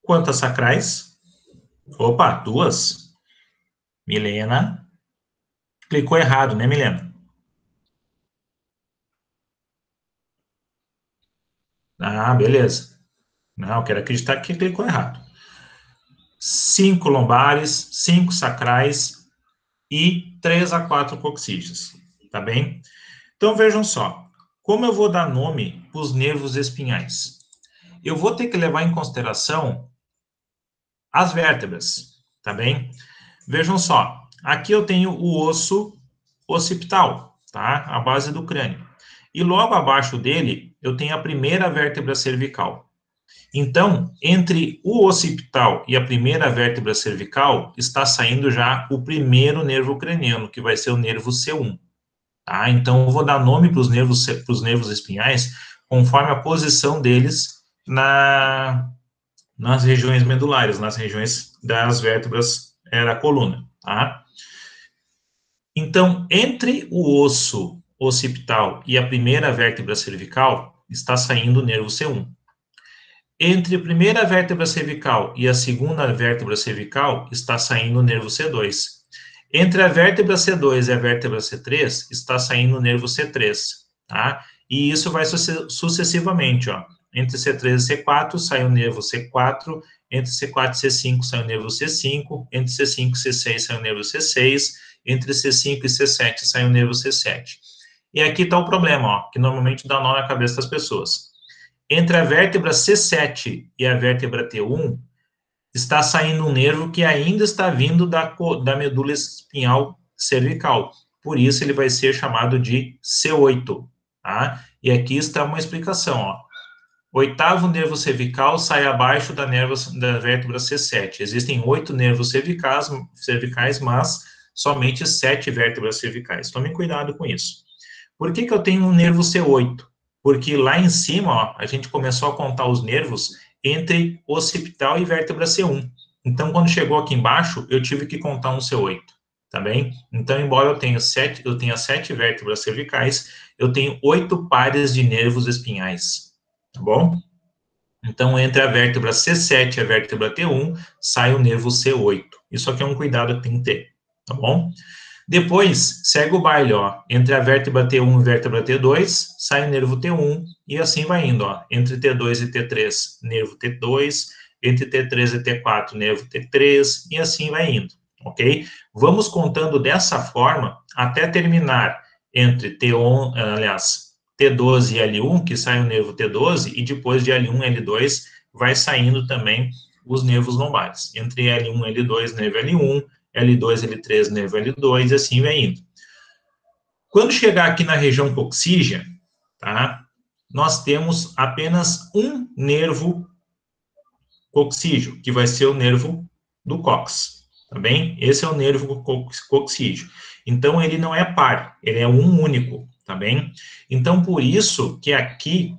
Quantas sacrais? Opa, 2. Milena. Clicou errado, né, Milena? Ah, beleza. Não, quero acreditar que clicou errado. 5 lombares, 5 sacrais e 3 a 4 coxígeos, tá bem? Então, vejam só, como eu vou dar nome para os nervos espinhais? Eu vou ter que levar em consideração as vértebras, tá bem? Vejam só, aqui eu tenho o osso occipital, tá? A base do crânio. E logo abaixo dele, eu tenho a primeira vértebra cervical. Então, entre o occipital e a primeira vértebra cervical, está saindo já o primeiro nervo craniano, que vai ser o nervo C1. Tá? Então, eu vou dar nome para os nervos espinhais conforme a posição deles nas regiões medulares, nas regiões das vértebras da coluna. Tá? Então, entre o osso occipital e a primeira vértebra cervical, está saindo o nervo C1. Entre a primeira vértebra cervical e a segunda vértebra cervical, está saindo o nervo C2. Entre a vértebra C2 e a vértebra C3, está saindo o nervo C3, tá? E isso vai sucessivamente, ó. Entre C3 e C4, sai o nervo C4, entre C4 e C5, sai o nervo C5, entre C5 e C6, sai o nervo C6, entre C5 e C7, sai o nervo C7. E aqui está o problema, ó, que normalmente dá nó na cabeça das pessoas. Entre a vértebra C7 e a vértebra T1, está saindo um nervo que ainda está vindo da medula espinhal cervical. Por isso, ele vai ser chamado de C8, tá? E aqui está uma explicação, ó. Oitavo nervo cervical sai abaixo da vértebra C7. Existem 8 nervos cervicais, mas somente 7 vértebras cervicais. Tomem cuidado com isso. Por que eu tenho um nervo C8? Porque lá em cima, ó, a gente começou a contar os nervos entre occipital e vértebra C1. Então, quando chegou aqui embaixo, eu tive que contar um C8, tá bem? Então, embora eu tenha 7 vértebras cervicais, eu tenho 8 pares de nervos espinhais, tá bom? Então, entre a vértebra C7 e a vértebra T1, sai o nervo C8. Isso aqui é um cuidado que tem que ter, tá bom? Depois, segue o baile, ó. Entre a vértebra T1 e a vértebra T2, sai o nervo T1, e assim vai indo, ó. Entre T2 e T3, nervo T2, entre T3 e T4, nervo T3, e assim vai indo, ok? Vamos contando dessa forma, até terminar entre T12 e L1, que sai o nervo T12, e depois de L1 e L2, vai saindo também os nervos lombares. Entre L1 e L2, nervo L1, L2, L3, nervo L2, e assim vai indo. Quando chegar aqui na região coxígea, tá? Nós temos apenas um nervo coxígeo, que vai ser o nervo do cox, tá bem? Esse é o nervo coxígeo. Então, ele não é par, ele é um único, tá bem? Então, por isso que aqui,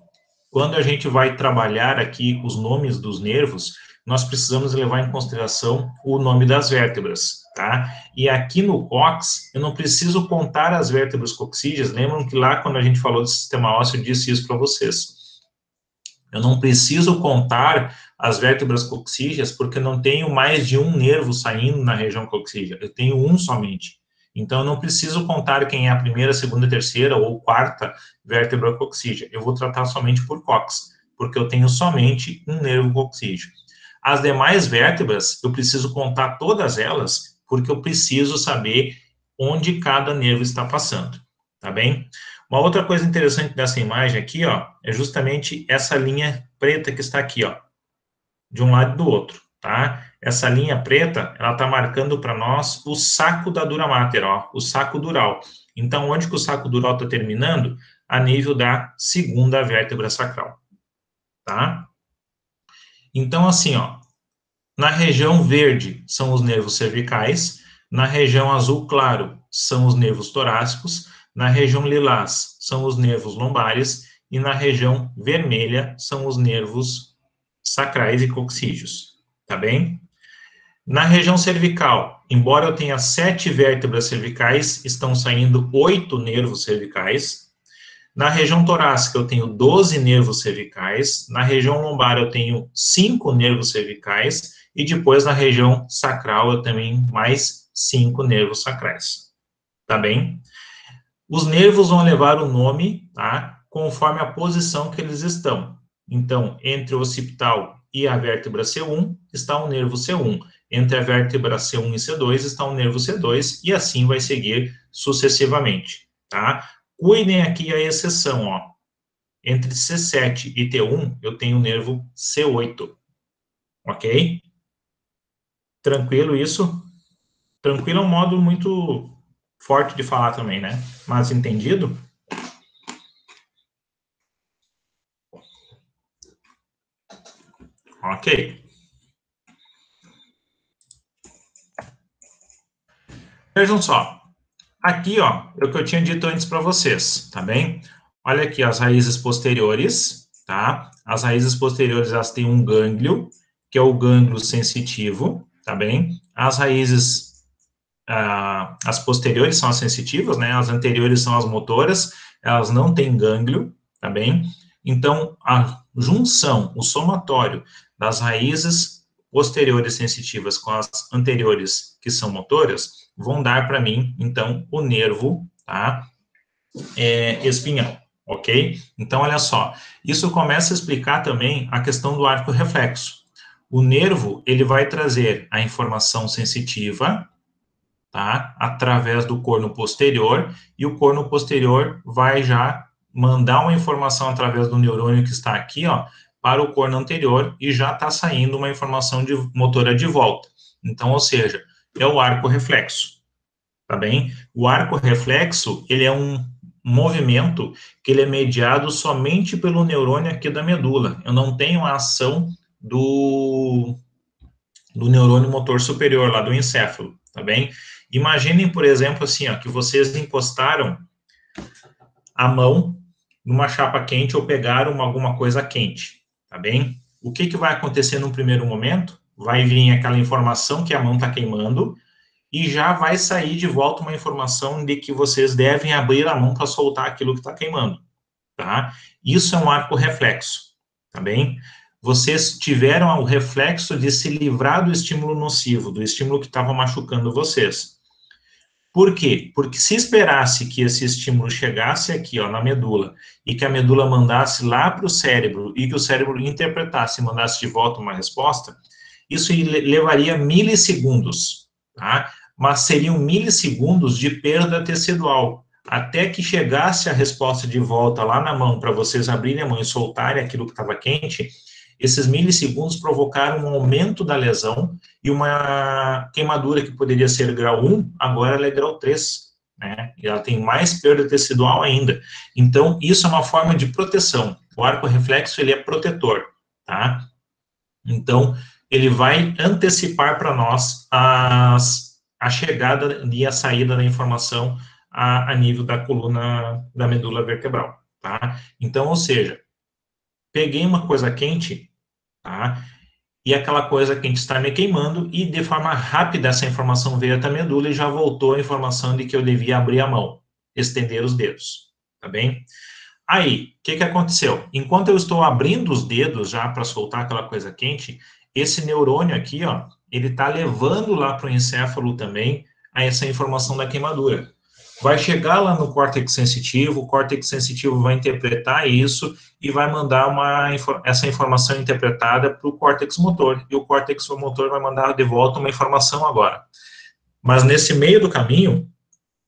quando a gente vai trabalhar aqui os nomes dos nervos, nós precisamos levar em consideração o nome das vértebras, tá? E aqui no cox, eu não preciso contar as vértebras coxígeas. Lembram que lá, quando a gente falou do sistema ósseo, eu disse isso para vocês. Eu não preciso contar as vértebras coxígeas, porque eu não tenho mais de um nervo saindo na região coxígea. Eu tenho um somente. Então, eu não preciso contar quem é a primeira, segunda, terceira ou quarta vértebra coxígea. Eu vou tratar somente por cox, porque eu tenho somente um nervo coxígeo. As demais vértebras, eu preciso contar todas elas, porque eu preciso saber onde cada nervo está passando, tá bem? Uma outra coisa interessante dessa imagem aqui, ó, é justamente essa linha preta que está aqui, ó, de um lado e do outro, tá? Essa linha preta, ela está marcando para nós o saco da dura mater, ó, o saco dural. Então, onde que o saco dural está terminando? A nível da segunda vértebra sacral, tá? Então, assim, ó, na região verde são os nervos cervicais, na região azul claro são os nervos torácicos, na região lilás são os nervos lombares e na região vermelha são os nervos sacrais e coxígeos, tá bem? Na região cervical, embora eu tenha 7 vértebras cervicais, estão saindo 8 nervos cervicais. Na região torácica, eu tenho 12 nervos cervicais. Na região lombar, eu tenho 5 nervos cervicais. E depois, na região sacral, eu também mais 5 nervos sacrais. Tá bem? Os nervos vão levar o nome, tá? Conforme a posição que eles estão. Então, entre o occipital e a vértebra C1, está o nervo C1. Entre a vértebra C1 e C2, está o nervo C2. E assim vai seguir sucessivamente, tá? Cuidem aqui a exceção, ó. Entre C7 e T1, eu tenho o nervo C8. Ok? Tranquilo isso? Tranquilo é um modo muito forte de falar também, né? Mas entendido? Ok. Vejam só. Aqui, ó, é o que eu tinha dito antes para vocês, tá bem? Olha aqui as raízes posteriores, tá? As raízes posteriores, elas têm um gânglio, que é o gânglio sensitivo, tá bem? As raízes, as posteriores são as sensitivas, né? As anteriores são as motoras, elas não têm gânglio, tá bem? Então, a junção, o somatório das raízes posteriores sensitivas com as anteriores, que são motoras, vão dar para mim, então, o nervo, tá? Espinhal, ok? Então, olha só, isso começa a explicar também a questão do arco reflexo. O nervo, ele vai trazer a informação sensitiva, tá? Através do corno posterior, e o corno posterior vai já mandar uma informação através do neurônio que está aqui, ó, para o corno anterior, e já está saindo uma informação motora de volta. Então, ou seja, é o arco reflexo, tá bem? O arco reflexo, ele é um movimento que ele é mediado somente pelo neurônio aqui da medula. Eu não tenho a ação do neurônio motor superior, lá do encéfalo, tá bem? Imaginem, por exemplo, assim, ó, que vocês encostaram a mão numa chapa quente ou pegaram alguma coisa quente, tá bem? O que que vai acontecer no primeiro momento? Vai vir aquela informação que a mão está queimando e já vai sair de volta uma informação de que vocês devem abrir a mão para soltar aquilo que está queimando, tá? Isso é um arco reflexo, tá bem? Vocês tiveram o reflexo de se livrar do estímulo nocivo, do estímulo que estava machucando vocês. Por quê? Porque se esperasse que esse estímulo chegasse aqui, ó, na medula, e que a medula mandasse lá para o cérebro, e que o cérebro interpretasse e mandasse de volta uma resposta, isso levaria milissegundos, tá? Mas seriam milissegundos de perda tecidual, até que chegasse a resposta de volta lá na mão, para vocês abrirem a mão e soltarem aquilo que estava quente. Esses milissegundos provocaram um aumento da lesão e uma queimadura que poderia ser grau 1, agora ela é grau 3, né? E ela tem mais perda tecidual ainda. Então, isso é uma forma de proteção. O arco reflexo, ele é protetor, tá? Então, ele vai antecipar para nós a chegada e a saída da informação a nível da coluna da medula vertebral, tá? Então, ou seja, peguei uma coisa quente, tá? E aquela coisa quente está me queimando, e de forma rápida essa informação veio até a medula e já voltou a informação de que eu devia abrir a mão, estender os dedos, tá bem? Aí, o que aconteceu? Enquanto eu estou abrindo os dedos já para soltar aquela coisa quente, esse neurônio aqui, ó, ele está levando lá para o encéfalo também essa informação da queimadura. vai chegar lá no córtex sensitivo, o córtex sensitivo vai interpretar isso e vai mandar essa informação interpretada para o córtex motor, e o córtex motor vai mandar de volta uma informação agora. Mas nesse meio do caminho,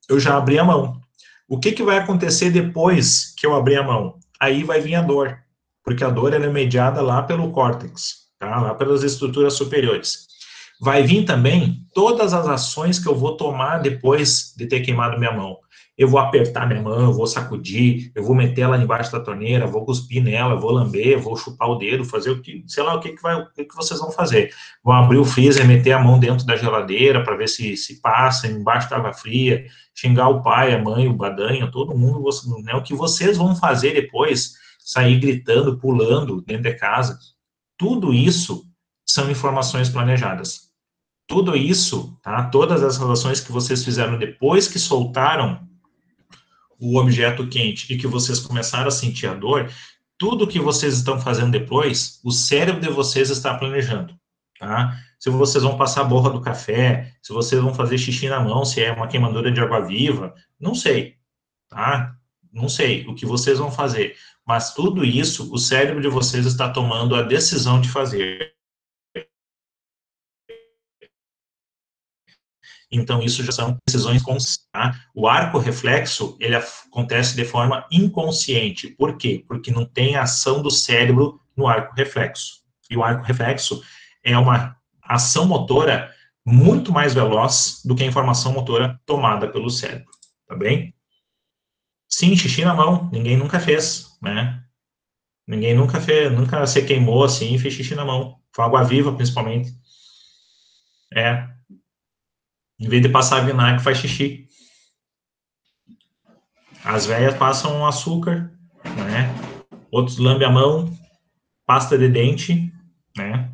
eu já abri a mão. O que vai acontecer depois que eu abrir a mão? Aí vai vir a dor, porque a dor é mediada lá pelo córtex, tá? Lá pelas estruturas superiores. Vai vir também todas as ações que eu vou tomar depois de ter queimado minha mão. Eu vou apertar minha mão, eu vou sacudir, eu vou meter ela embaixo da torneira, vou cuspir nela, vou lamber, vou chupar o dedo, fazer o que, sei lá, o que vocês vão fazer. Vão abrir o freezer, meter a mão dentro da geladeira para ver se passa, embaixo da água fria, xingar o pai, a mãe, o badanha, todo mundo, né, o que vocês vão fazer depois, sair gritando, pulando dentro de casa. Tudo isso são informações planejadas. Tudo isso, tá? Todas as ações que vocês fizeram depois que soltaram o objeto quente e que vocês começaram a sentir a dor, tudo que vocês estão fazendo depois, o cérebro de vocês está planejando, tá? Se vocês vão passar a borra do café, se vocês vão fazer xixi na mão, se é uma queimadura de água viva, não sei, tá? Não sei o que vocês vão fazer, mas tudo isso, o cérebro de vocês está tomando a decisão de fazer. Então, isso já são decisões conscientes, tá? O arco reflexo, ele acontece de forma inconsciente. Por quê? Porque não tem ação do cérebro no arco reflexo. E o arco reflexo é uma ação motora muito mais veloz do que a informação motora tomada pelo cérebro, tá bem? Sim, xixi na mão, ninguém nunca fez, né? Ninguém nunca fez, nunca se queimou assim e fez xixi na mão. Com água viva, principalmente. Em vez de passar vinagre, faz xixi. As velhas passam açúcar, né? Outros lambem a mão, pasta de dente, né?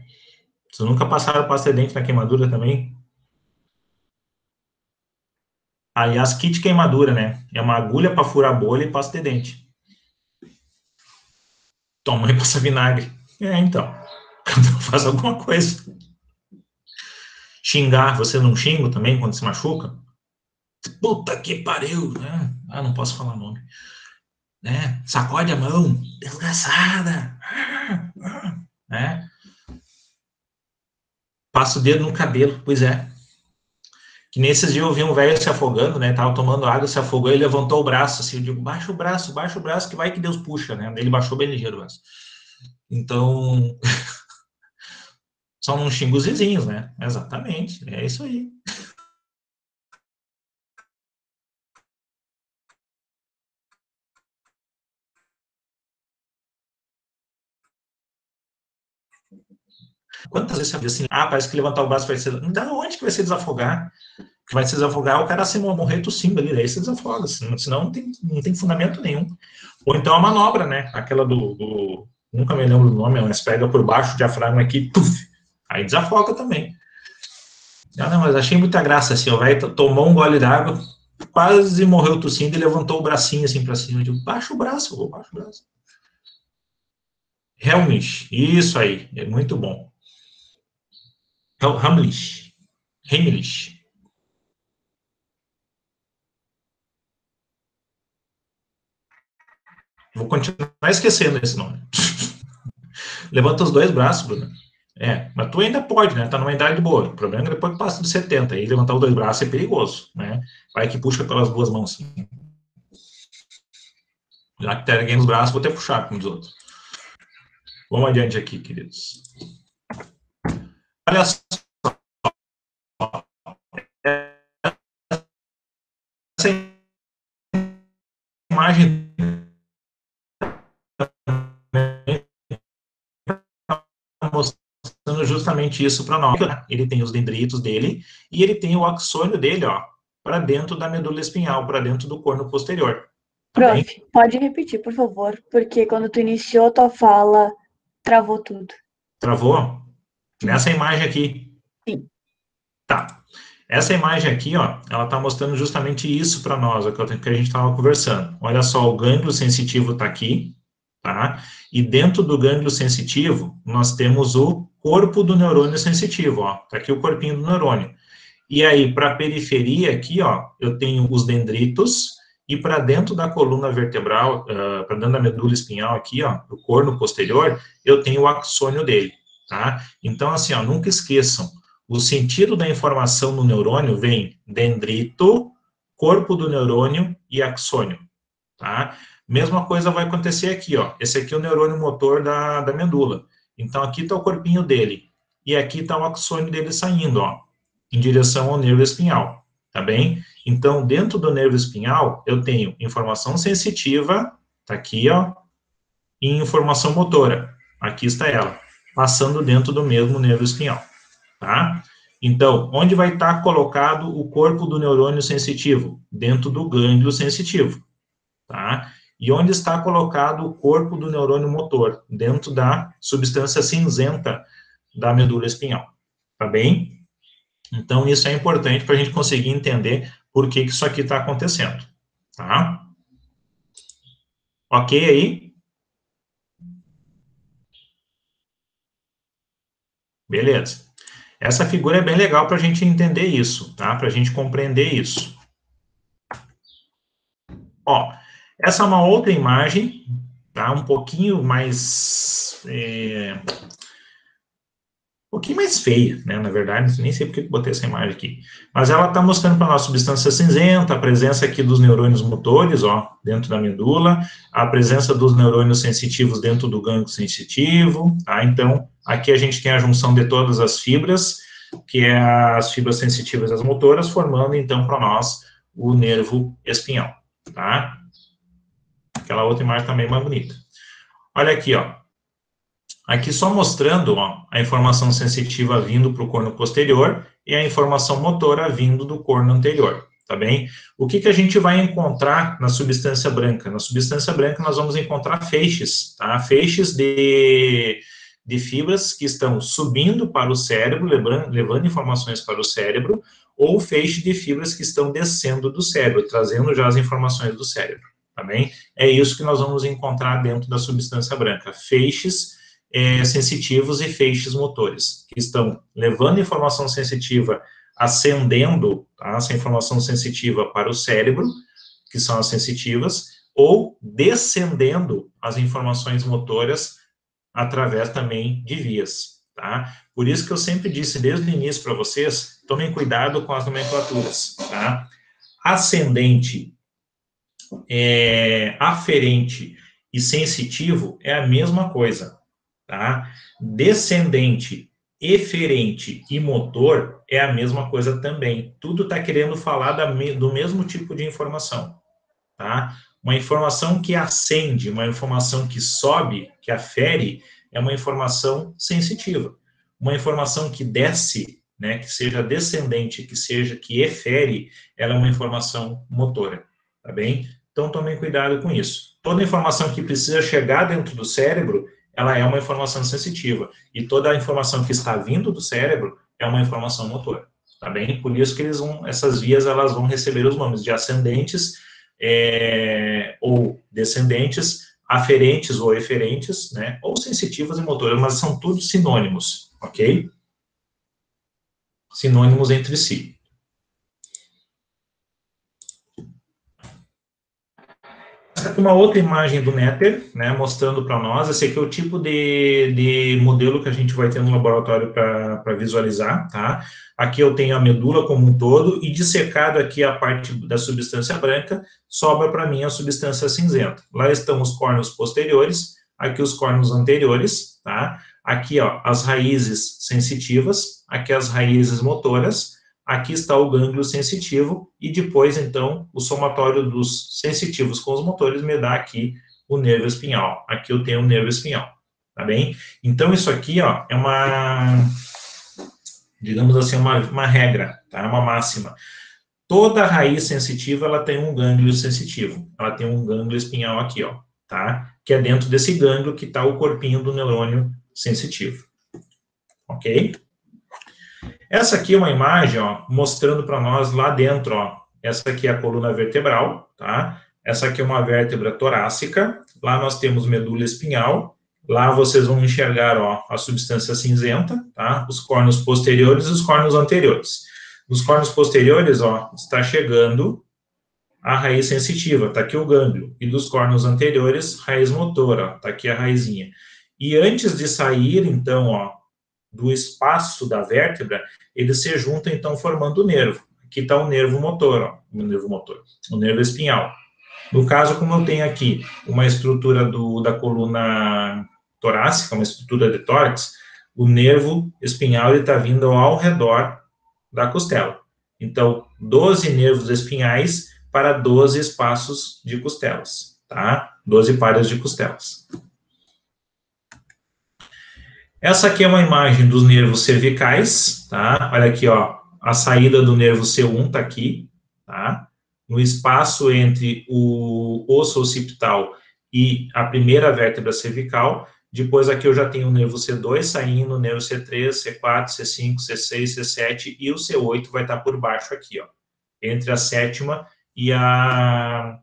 Vocês nunca passaram pasta de dente na queimadura também? Aliás, kit queimadura, né? É uma agulha para furar bolha e pasta de dente. Tua mãe passa vinagre. Então. Faz alguma coisa. Xingar, você não xinga também quando se machuca? Puta que pariu, né? Ah, não posso falar nome. Né? Sacode a mão, desgraçada. Né? Passa o dedo no cabelo, pois é. Que nesses dias eu vi um velho se afogando, né? Tava tomando água, se afogou e levantou o braço, assim. Eu digo, baixa o braço, que vai que Deus puxa, né? Ele baixou bem ligeiro o braço. Então, só não xinga os vizinhos, né? Exatamente, é isso aí. Quantas vezes você diz assim, parece que levantar o braço vai ser... Da onde que vai ser desafogar? Que vai se desafogar, o cara se morrer tossindo ali, daí se desafoga, senão não tem fundamento nenhum. Ou então a manobra, né? Aquela nunca me lembro do nome, mas pega por baixo o diafragma aqui, puf, aí desafoga também. Não, mas achei muita graça, assim, o velho tomou um gole d'água, quase morreu tossindo e levantou o bracinho assim pra cima, eu digo, baixa o braço, baixa o braço. Helmich, isso aí, é muito bom. Heimlich. Vou continuar esquecendo esse nome. Levanta os dois braços, Bruno. Mas tu ainda pode, né? Tá numa idade boa. O problema é que depois que passa de 70, aí levantar os dois braços é perigoso, né? Vai que puxa pelas duas mãos, assim. Já que tem alguém nos braços, vou ter que puxar com os outros. Vamos adiante aqui, queridos. Olha só. Essa imagem mostrando justamente isso para nós. Ele tem os dendritos dele e ele tem o axônio dele, ó, para dentro da medula espinhal, para dentro do corno posterior. Prof, pode repetir, por favor, porque quando tu iniciou tua fala, travou tudo. Travou? Nessa imagem aqui. Sim. Tá. Essa imagem aqui, ó, ela tá mostrando justamente isso para nós, o que a gente estava conversando. Olha só, o gânglio sensitivo tá aqui, tá? E dentro do gânglio sensitivo, nós temos o corpo do neurônio sensitivo, ó. Tá aqui o corpinho do neurônio. E aí, para a periferia aqui, ó, eu tenho os dendritos, e para dentro da coluna vertebral, para dentro da medula espinhal aqui, ó, do corno posterior, eu tenho o axônio dele, tá? Então, assim, ó, nunca esqueçam, o sentido da informação no neurônio vem dendrito, corpo do neurônio e axônio, tá? Mesma coisa vai acontecer aqui, ó. Esse aqui é o neurônio motor da medula. Então, aqui está o corpinho dele. E aqui está o axônio dele saindo, ó, em direção ao nervo espinhal, tá bem? Então, dentro do nervo espinhal, eu tenho informação sensitiva, tá aqui, ó, e informação motora. Aqui está ela, passando dentro do mesmo nervo espinhal, tá? Então, onde vai estar colocado o corpo do neurônio sensitivo? Dentro do gânglio sensitivo, tá? E onde está colocado o corpo do neurônio motor? Dentro da substância cinzenta da medula espinhal, tá bem? Então, isso é importante para a gente conseguir entender por que isso aqui está acontecendo, tá? Ok aí? Beleza. Essa figura é bem legal para a gente entender isso, tá? Para a gente compreender isso. Ó, essa é uma outra imagem, tá? Um pouquinho mais... um pouquinho mais feia, né, na verdade, nem sei porque eu botei essa imagem aqui, mas ela está mostrando para nós a substância cinzenta, a presença aqui dos neurônios motores, ó, dentro da medula, a presença dos neurônios sensitivos dentro do gânglio sensitivo, tá, então, aqui a gente tem a junção de todas as fibras, que é as fibras sensitivas e as motoras, formando, então, para nós, o nervo espinhal, tá, aquela outra imagem também mais bonita. Olha aqui, ó, aqui só mostrando, ó, a informação sensitiva vindo para o corno posterior e a informação motora vindo do corno anterior, tá bem? O que a gente vai encontrar na substância branca? Na substância branca nós vamos encontrar feixes, tá? Feixes de fibras que estão subindo para o cérebro, levando informações para o cérebro, ou feixes de fibras que estão descendo do cérebro, trazendo já as informações do cérebro, tá bem? É isso que nós vamos encontrar dentro da substância branca, feixes sensitivos e feixes motores, que estão levando informação sensitiva, ascendendo, tá, essa informação sensitiva para o cérebro, que são as sensitivas, ou descendendo as informações motoras através também de vias, tá? Por isso que eu sempre disse desde o início para vocês, tomem cuidado com as nomenclaturas, tá? Ascendente, aferente e sensitivo é a mesma coisa, tá? Descendente, eferente e motor é a mesma coisa também. Tudo está querendo falar do mesmo tipo de informação, tá? Uma informação que ascende, uma informação que sobe, que afere, é uma informação sensitiva. Uma informação que desce, né, que seja descendente, que efere, ela é uma informação motora, tá bem? Então, tomem cuidado com isso. Toda informação que precisa chegar dentro do cérebro, ela é uma informação sensitiva. E toda a informação que está vindo do cérebro é uma informação motora, tá bem? Por isso que essas vias, elas vão receber os nomes de ascendentes ou descendentes, aferentes ou eferentes, né? Ou sensitivas e motoras, mas são tudo sinônimos, ok? Sinônimos entre si. Essa aqui é uma outra imagem do Netter, né, mostrando para nós, esse aqui é o tipo de modelo que a gente vai ter no laboratório para visualizar, tá? Aqui eu tenho a medula como um todo, e dissecado aqui a parte da substância branca, sobra para mim a substância cinzenta. Lá estão os cornos posteriores, aqui os cornos anteriores, tá? Aqui, ó, as raízes sensitivas, aqui as raízes motoras, aqui está o gânglio sensitivo, e depois, então, o somatório dos sensitivos com os motores me dá aqui o nervo espinhal. Aqui eu tenho o nervo espinhal, tá bem? Então, isso aqui, ó, é uma, digamos assim, uma regra, tá? Uma máxima. Toda raiz sensitiva, ela tem um gânglio sensitivo. Ela tem um gânglio espinhal aqui, ó, tá? Que é dentro desse gânglio que está o corpinho do neurônio sensitivo. Ok? Essa aqui é uma imagem, ó, mostrando para nós lá dentro, ó, essa aqui é a coluna vertebral, tá? Essa aqui é uma vértebra torácica, lá nós temos medula espinhal, lá vocês vão enxergar, ó, a substância cinzenta, tá? Os cornos posteriores e os cornos anteriores. Nos cornos posteriores, ó, está chegando a raiz sensitiva, está aqui o gânglio. E dos cornos anteriores, raiz motora, está aqui a raizinha. E antes de sair, então, ó, do espaço da vértebra, eles se juntam, então, formando o nervo. Aqui está o nervo motor, ó, o nervo espinhal. No caso, como eu tenho aqui uma estrutura da coluna torácica, uma estrutura de tórax, o nervo espinhal está vindo ao redor da costela. Então, 12 nervos espinhais para 12 espaços de costelas, tá? 12 pares de costelas. Essa aqui é uma imagem dos nervos cervicais, tá? Olha aqui, ó, a saída do nervo C1 está aqui, tá? No espaço entre o osso occipital e a primeira vértebra cervical. Depois aqui eu já tenho o nervo C2 saindo, o nervo C3, C4, C5, C6, C7 e o C8 vai estar por baixo aqui, ó, entre a sétima e a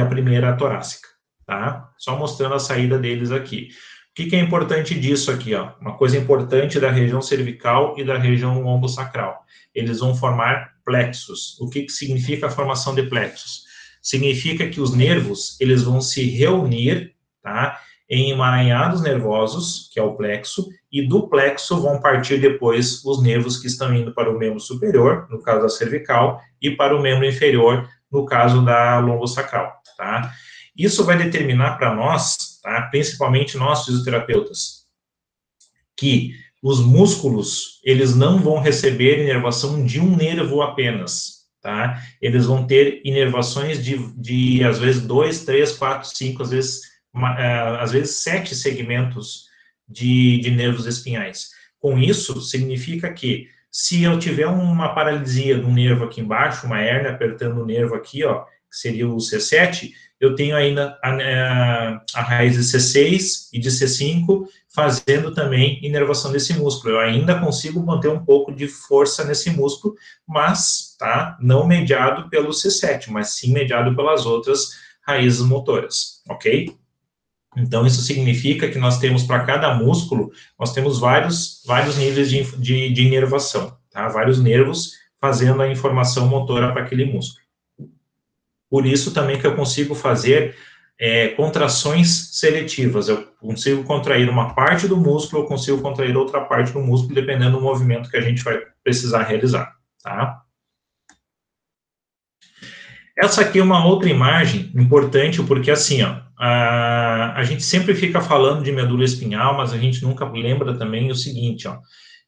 primeira torácica, tá? Só mostrando a saída deles aqui. O que é importante disso aqui, ó? Uma coisa importante da região cervical e da região ombosacral. Eles vão formar plexos. O que significa a formação de plexos? Significa que os nervos, eles vão se reunir, tá? Em emaranhados nervosos, que é o plexo, e do plexo vão partir depois os nervos que estão indo para o membro superior, no caso da cervical, e para o membro inferior, no caso da lombosacral, tá? Isso vai determinar para nós, tá? Principalmente nós fisioterapeutas, que os músculos, eles não vão receber inervação de um nervo apenas, tá? Eles vão ter inervações de às vezes 2, 3, 4, 5, às vezes 7 segmentos de nervos espinhais. Com isso, significa que se eu tiver uma paralisia do nervo aqui embaixo, uma hérnia apertando o nervo aqui, ó, que seria o C7, eu tenho ainda a raiz de C6 e de C5 fazendo também inervação desse músculo. Eu ainda consigo manter um pouco de força nesse músculo, mas, tá, não mediado pelo C7, mas sim mediado pelas outras raízes motoras, ok? Então, isso significa que nós temos, para cada músculo, nós temos vários níveis de inervação, tá? Vários nervos fazendo a informação motora para aquele músculo. Por isso também que eu consigo fazer contrações seletivas. Eu consigo contrair uma parte do músculo, eu consigo contrair outra parte do músculo, dependendo do movimento que a gente vai precisar realizar, tá? Essa aqui é uma outra imagem importante, porque assim, ó, a gente sempre fica falando de medula espinhal, mas a gente nunca lembra também o seguinte, ó,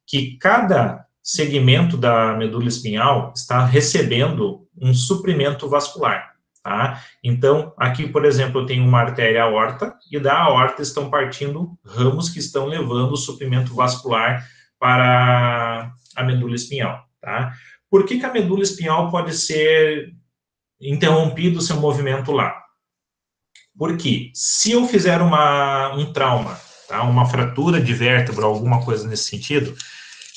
que cada segmento da medula espinhal está recebendo um suprimento vascular, tá? Então, aqui, por exemplo, eu tenho uma artéria aorta, e da aorta estão partindo ramos que estão levando o suprimento vascular para a medula espinhal, tá? Por que a medula espinhal pode ser interrompido o seu movimento lá? Porque se eu fizer um trauma, tá? Uma fratura de vértebra, alguma coisa nesse sentido,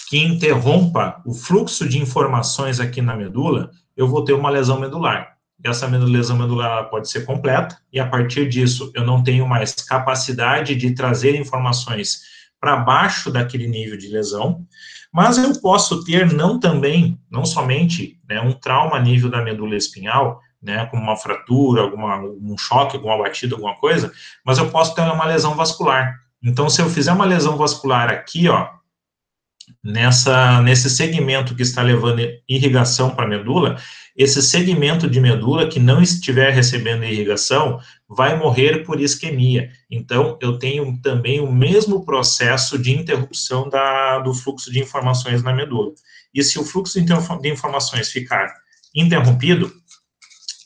que interrompa o fluxo de informações aqui na medula, eu vou ter uma lesão medular. Essa lesão medular pode ser completa, e a partir disso eu não tenho mais capacidade de trazer informações para baixo daquele nível de lesão, mas eu posso ter não somente, né, um trauma a nível da medula espinhal, né, como uma fratura, um choque, alguma batida, alguma coisa, mas eu posso ter uma lesão vascular. Então, se eu fizer uma lesão vascular aqui, ó, nesse segmento que está levando irrigação para a medula, esse segmento de medula que não estiver recebendo irrigação vai morrer por isquemia. Então, eu tenho também o mesmo processo de interrupção do fluxo de informações na medula. E se o fluxo de informações ficar interrompido,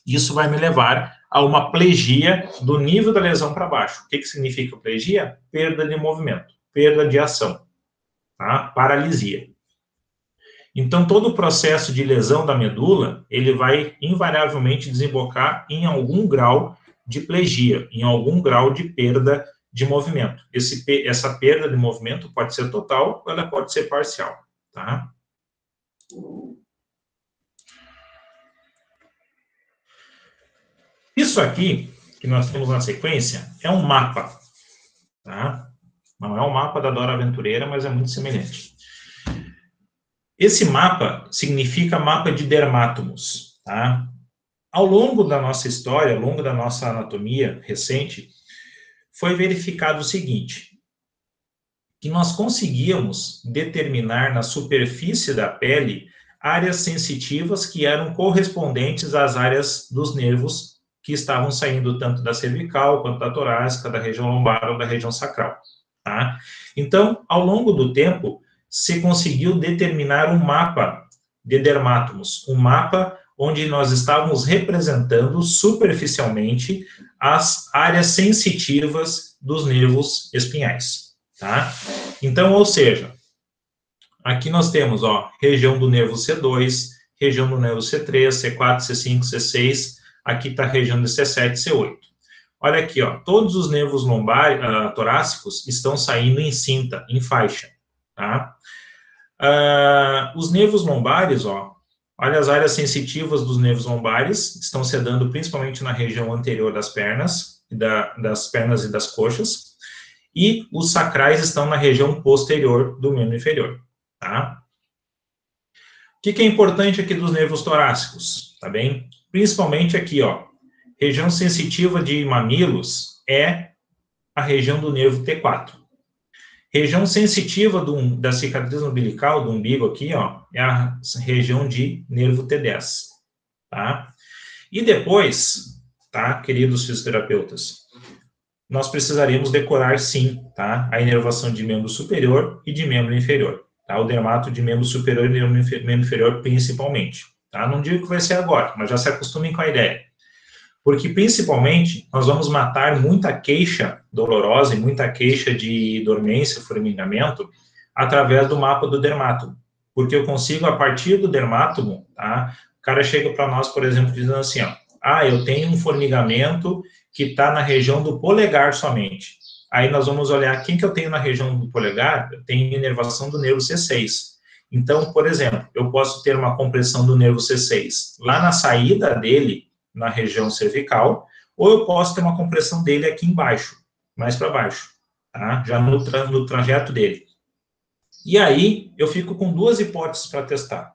isso vai me levar a uma plegia do nível da lesão para baixo. O que significa plegia? Perda de movimento, perda de ação. Tá? Paralisia. Então, todo o processo de lesão da medula, ele vai invariavelmente desembocar em algum grau de plegia, em algum grau de perda de movimento. Essa perda de movimento pode ser total ou ela pode ser parcial, tá? Isso aqui, que nós temos na sequência, é um mapa, tá? Não é um mapa da Dora Aventureira, mas é muito semelhante. Esse mapa significa mapa de dermátomos, tá? Ao longo da nossa história, ao longo da nossa anatomia recente, foi verificado o seguinte, que nós conseguíamos determinar na superfície da pele áreas sensitivas que eram correspondentes às áreas dos nervos que estavam saindo tanto da cervical, quanto da torácica, da região lombar ou da região sacral, tá? Então, ao longo do tempo, se conseguiu determinar um mapa de dermátomos, um mapa onde nós estávamos representando superficialmente as áreas sensitivas dos nervos espinhais, tá? Então, ou seja, aqui nós temos, ó, região do nervo C2, região do nervo C3, C4, C5, C6, aqui está a região de C7, C8. Olha aqui, ó, todos os nervos lombar, torácicos estão saindo em cinta, em faixa, tá? Os nervos lombares, ó, olha as áreas sensitivas dos nervos lombares, estão se dando principalmente na região anterior das pernas, das pernas e das coxas, e os sacrais estão na região posterior do membro inferior, tá? O que é importante aqui dos nervos torácicos, tá bem? Principalmente aqui, ó, região sensitiva de mamilos é a região do nervo T4. Região sensitiva da cicatriz umbilical, do umbigo aqui, ó, é a região de nervo T10, tá? E depois, tá, queridos fisioterapeutas, nós precisaríamos decorar, sim, tá, a inervação de membro superior e de membro inferior, tá? O dermato de membro superior e membro inferior principalmente, tá? Não digo que vai ser agora, mas já se acostumem com a ideia. Porque, principalmente, nós vamos matar muita queixa dolorosa e muita queixa de dormência, formigamento, através do mapa do dermátomo. Porque eu consigo, a partir do dermátomo, tá? O cara chega para nós, por exemplo, dizendo assim, ó, eu tenho um formigamento que está na região do polegar somente. Aí nós vamos olhar quem que eu tenho na região do polegar, eu tenho inervação do nervo C6. Então, por exemplo, eu posso ter uma compressão do nervo C6 lá na saída dele, na região cervical, ou eu posso ter uma compressão dele aqui embaixo, mais para baixo, tá? Já no trajeto dele. E aí, eu fico com duas hipóteses para testar.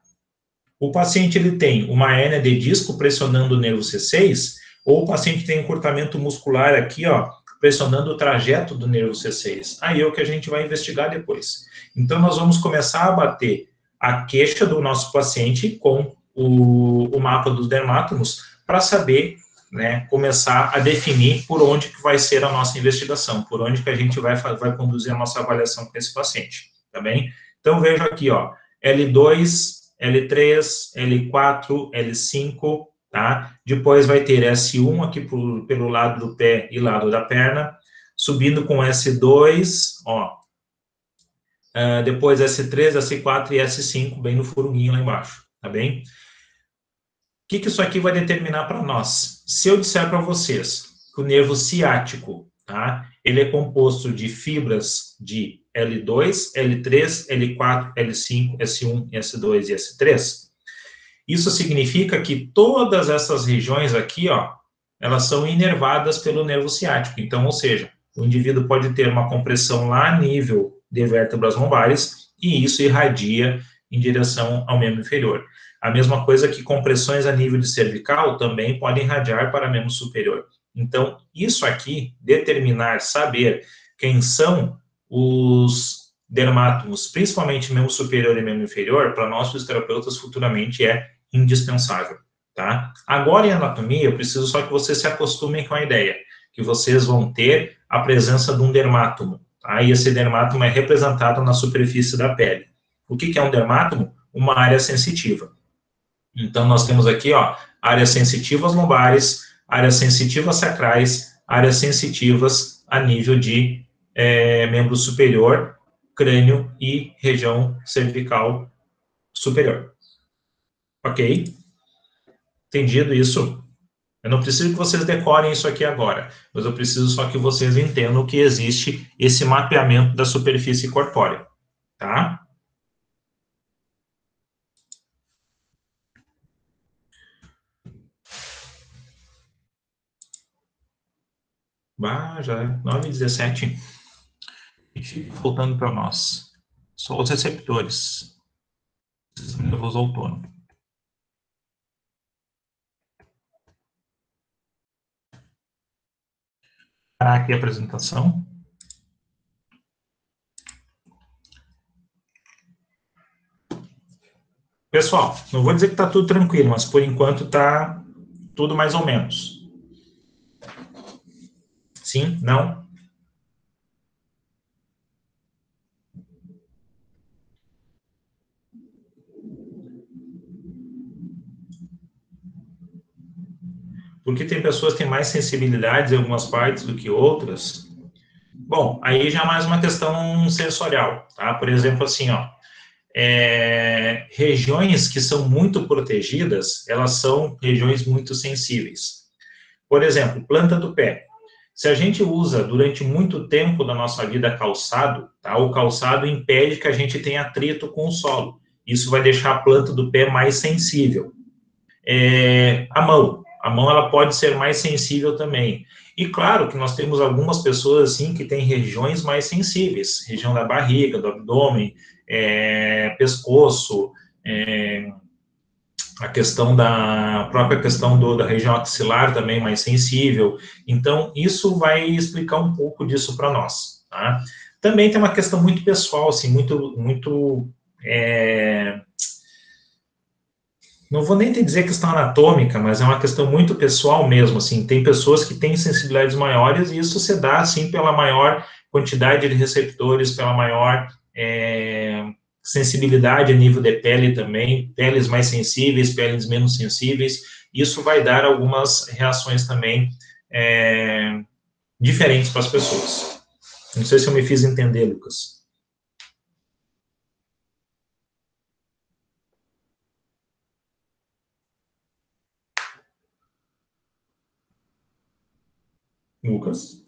O paciente ele tem uma hérnia de disco pressionando o nervo C6, ou o paciente tem encurtamento muscular aqui, ó, pressionando o trajeto do nervo C6. Aí é o que a gente vai investigar depois. Então, nós vamos começar a bater a queixa do nosso paciente com o mapa dos dermátomos para saber, né, começar a definir por onde que vai ser a nossa investigação, por onde que a gente vai conduzir a nossa avaliação com esse paciente, tá bem? Então, vejo aqui, ó, L2, L3, L4, L5, tá? Depois vai ter S1 aqui pelo lado do pé e lado da perna, subindo com S2, ó, depois S3, S4 e S5, bem no formiguinho lá embaixo, tá bem? O que isso aqui vai determinar para nós? Se eu disser para vocês que o nervo ciático, tá? Ele é composto de fibras de L2, L3, L4, L5, S1, S2 e S3, isso significa que todas essas regiões aqui, ó, elas são inervadas pelo nervo ciático. Então, ou seja, o indivíduo pode ter uma compressão lá a nível de vértebras lombares e isso irradia em direção ao membro inferior. A mesma coisa que compressões a nível de cervical também podem irradiar para membro superior. Então, isso aqui, determinar, saber quem são os dermátomos, principalmente membro superior e membro inferior, para nós fisioterapeutas futuramente é indispensável, tá? Agora em anatomia, eu preciso só que vocês se acostumem com a ideia, que vocês vão ter a presença de um dermátomo, tá? E esse dermátomo é representado na superfície da pele. O que é um dermátomo? Uma área sensitiva. Então, nós temos aqui, ó, áreas sensitivas lombares, áreas sensitivas sacrais, áreas sensitivas a nível de membro superior, crânio e região cervical superior. Ok? Entendido isso? Eu não preciso que vocês decorem isso aqui agora, mas eu preciso só que vocês entendam que existe esse mapeamento da superfície corpórea, tá? Já é 9h17. Voltando para nós. Só os receptores. Sistema nervoso autônomo. Aqui a apresentação. Pessoal, não vou dizer que está tudo tranquilo, mas por enquanto está tudo mais ou menos. Sim? Não? Porque tem pessoas que têm mais sensibilidades em algumas partes do que outras. Bom, aí já é mais uma questão sensorial, tá? Por exemplo, assim, ó, regiões que são muito protegidas, elas são regiões muito sensíveis. Por exemplo, planta do pé. Se a gente usa durante muito tempo da nossa vida calçado, tá? O calçado impede que a gente tenha atrito com o solo. Isso vai deixar a planta do pé mais sensível. A mão ela pode ser mais sensível também. E claro que nós temos algumas pessoas assim que têm regiões mais sensíveis, região da barriga, do abdômen, pescoço, a questão da própria questão da região axilar também mais sensível. Então, isso vai explicar um pouco disso para nós, tá? Também tem uma questão muito pessoal, assim, muito não vou nem te dizer questão anatômica, mas é uma questão muito pessoal mesmo, assim, tem pessoas que têm sensibilidades maiores e isso se dá, assim, pela maior quantidade de receptores, pela maior sensibilidade a nível de pele também, peles mais sensíveis, peles menos sensíveis, isso vai dar algumas reações também diferentes para as pessoas. Não sei se eu me fiz entender, Lucas. Lucas?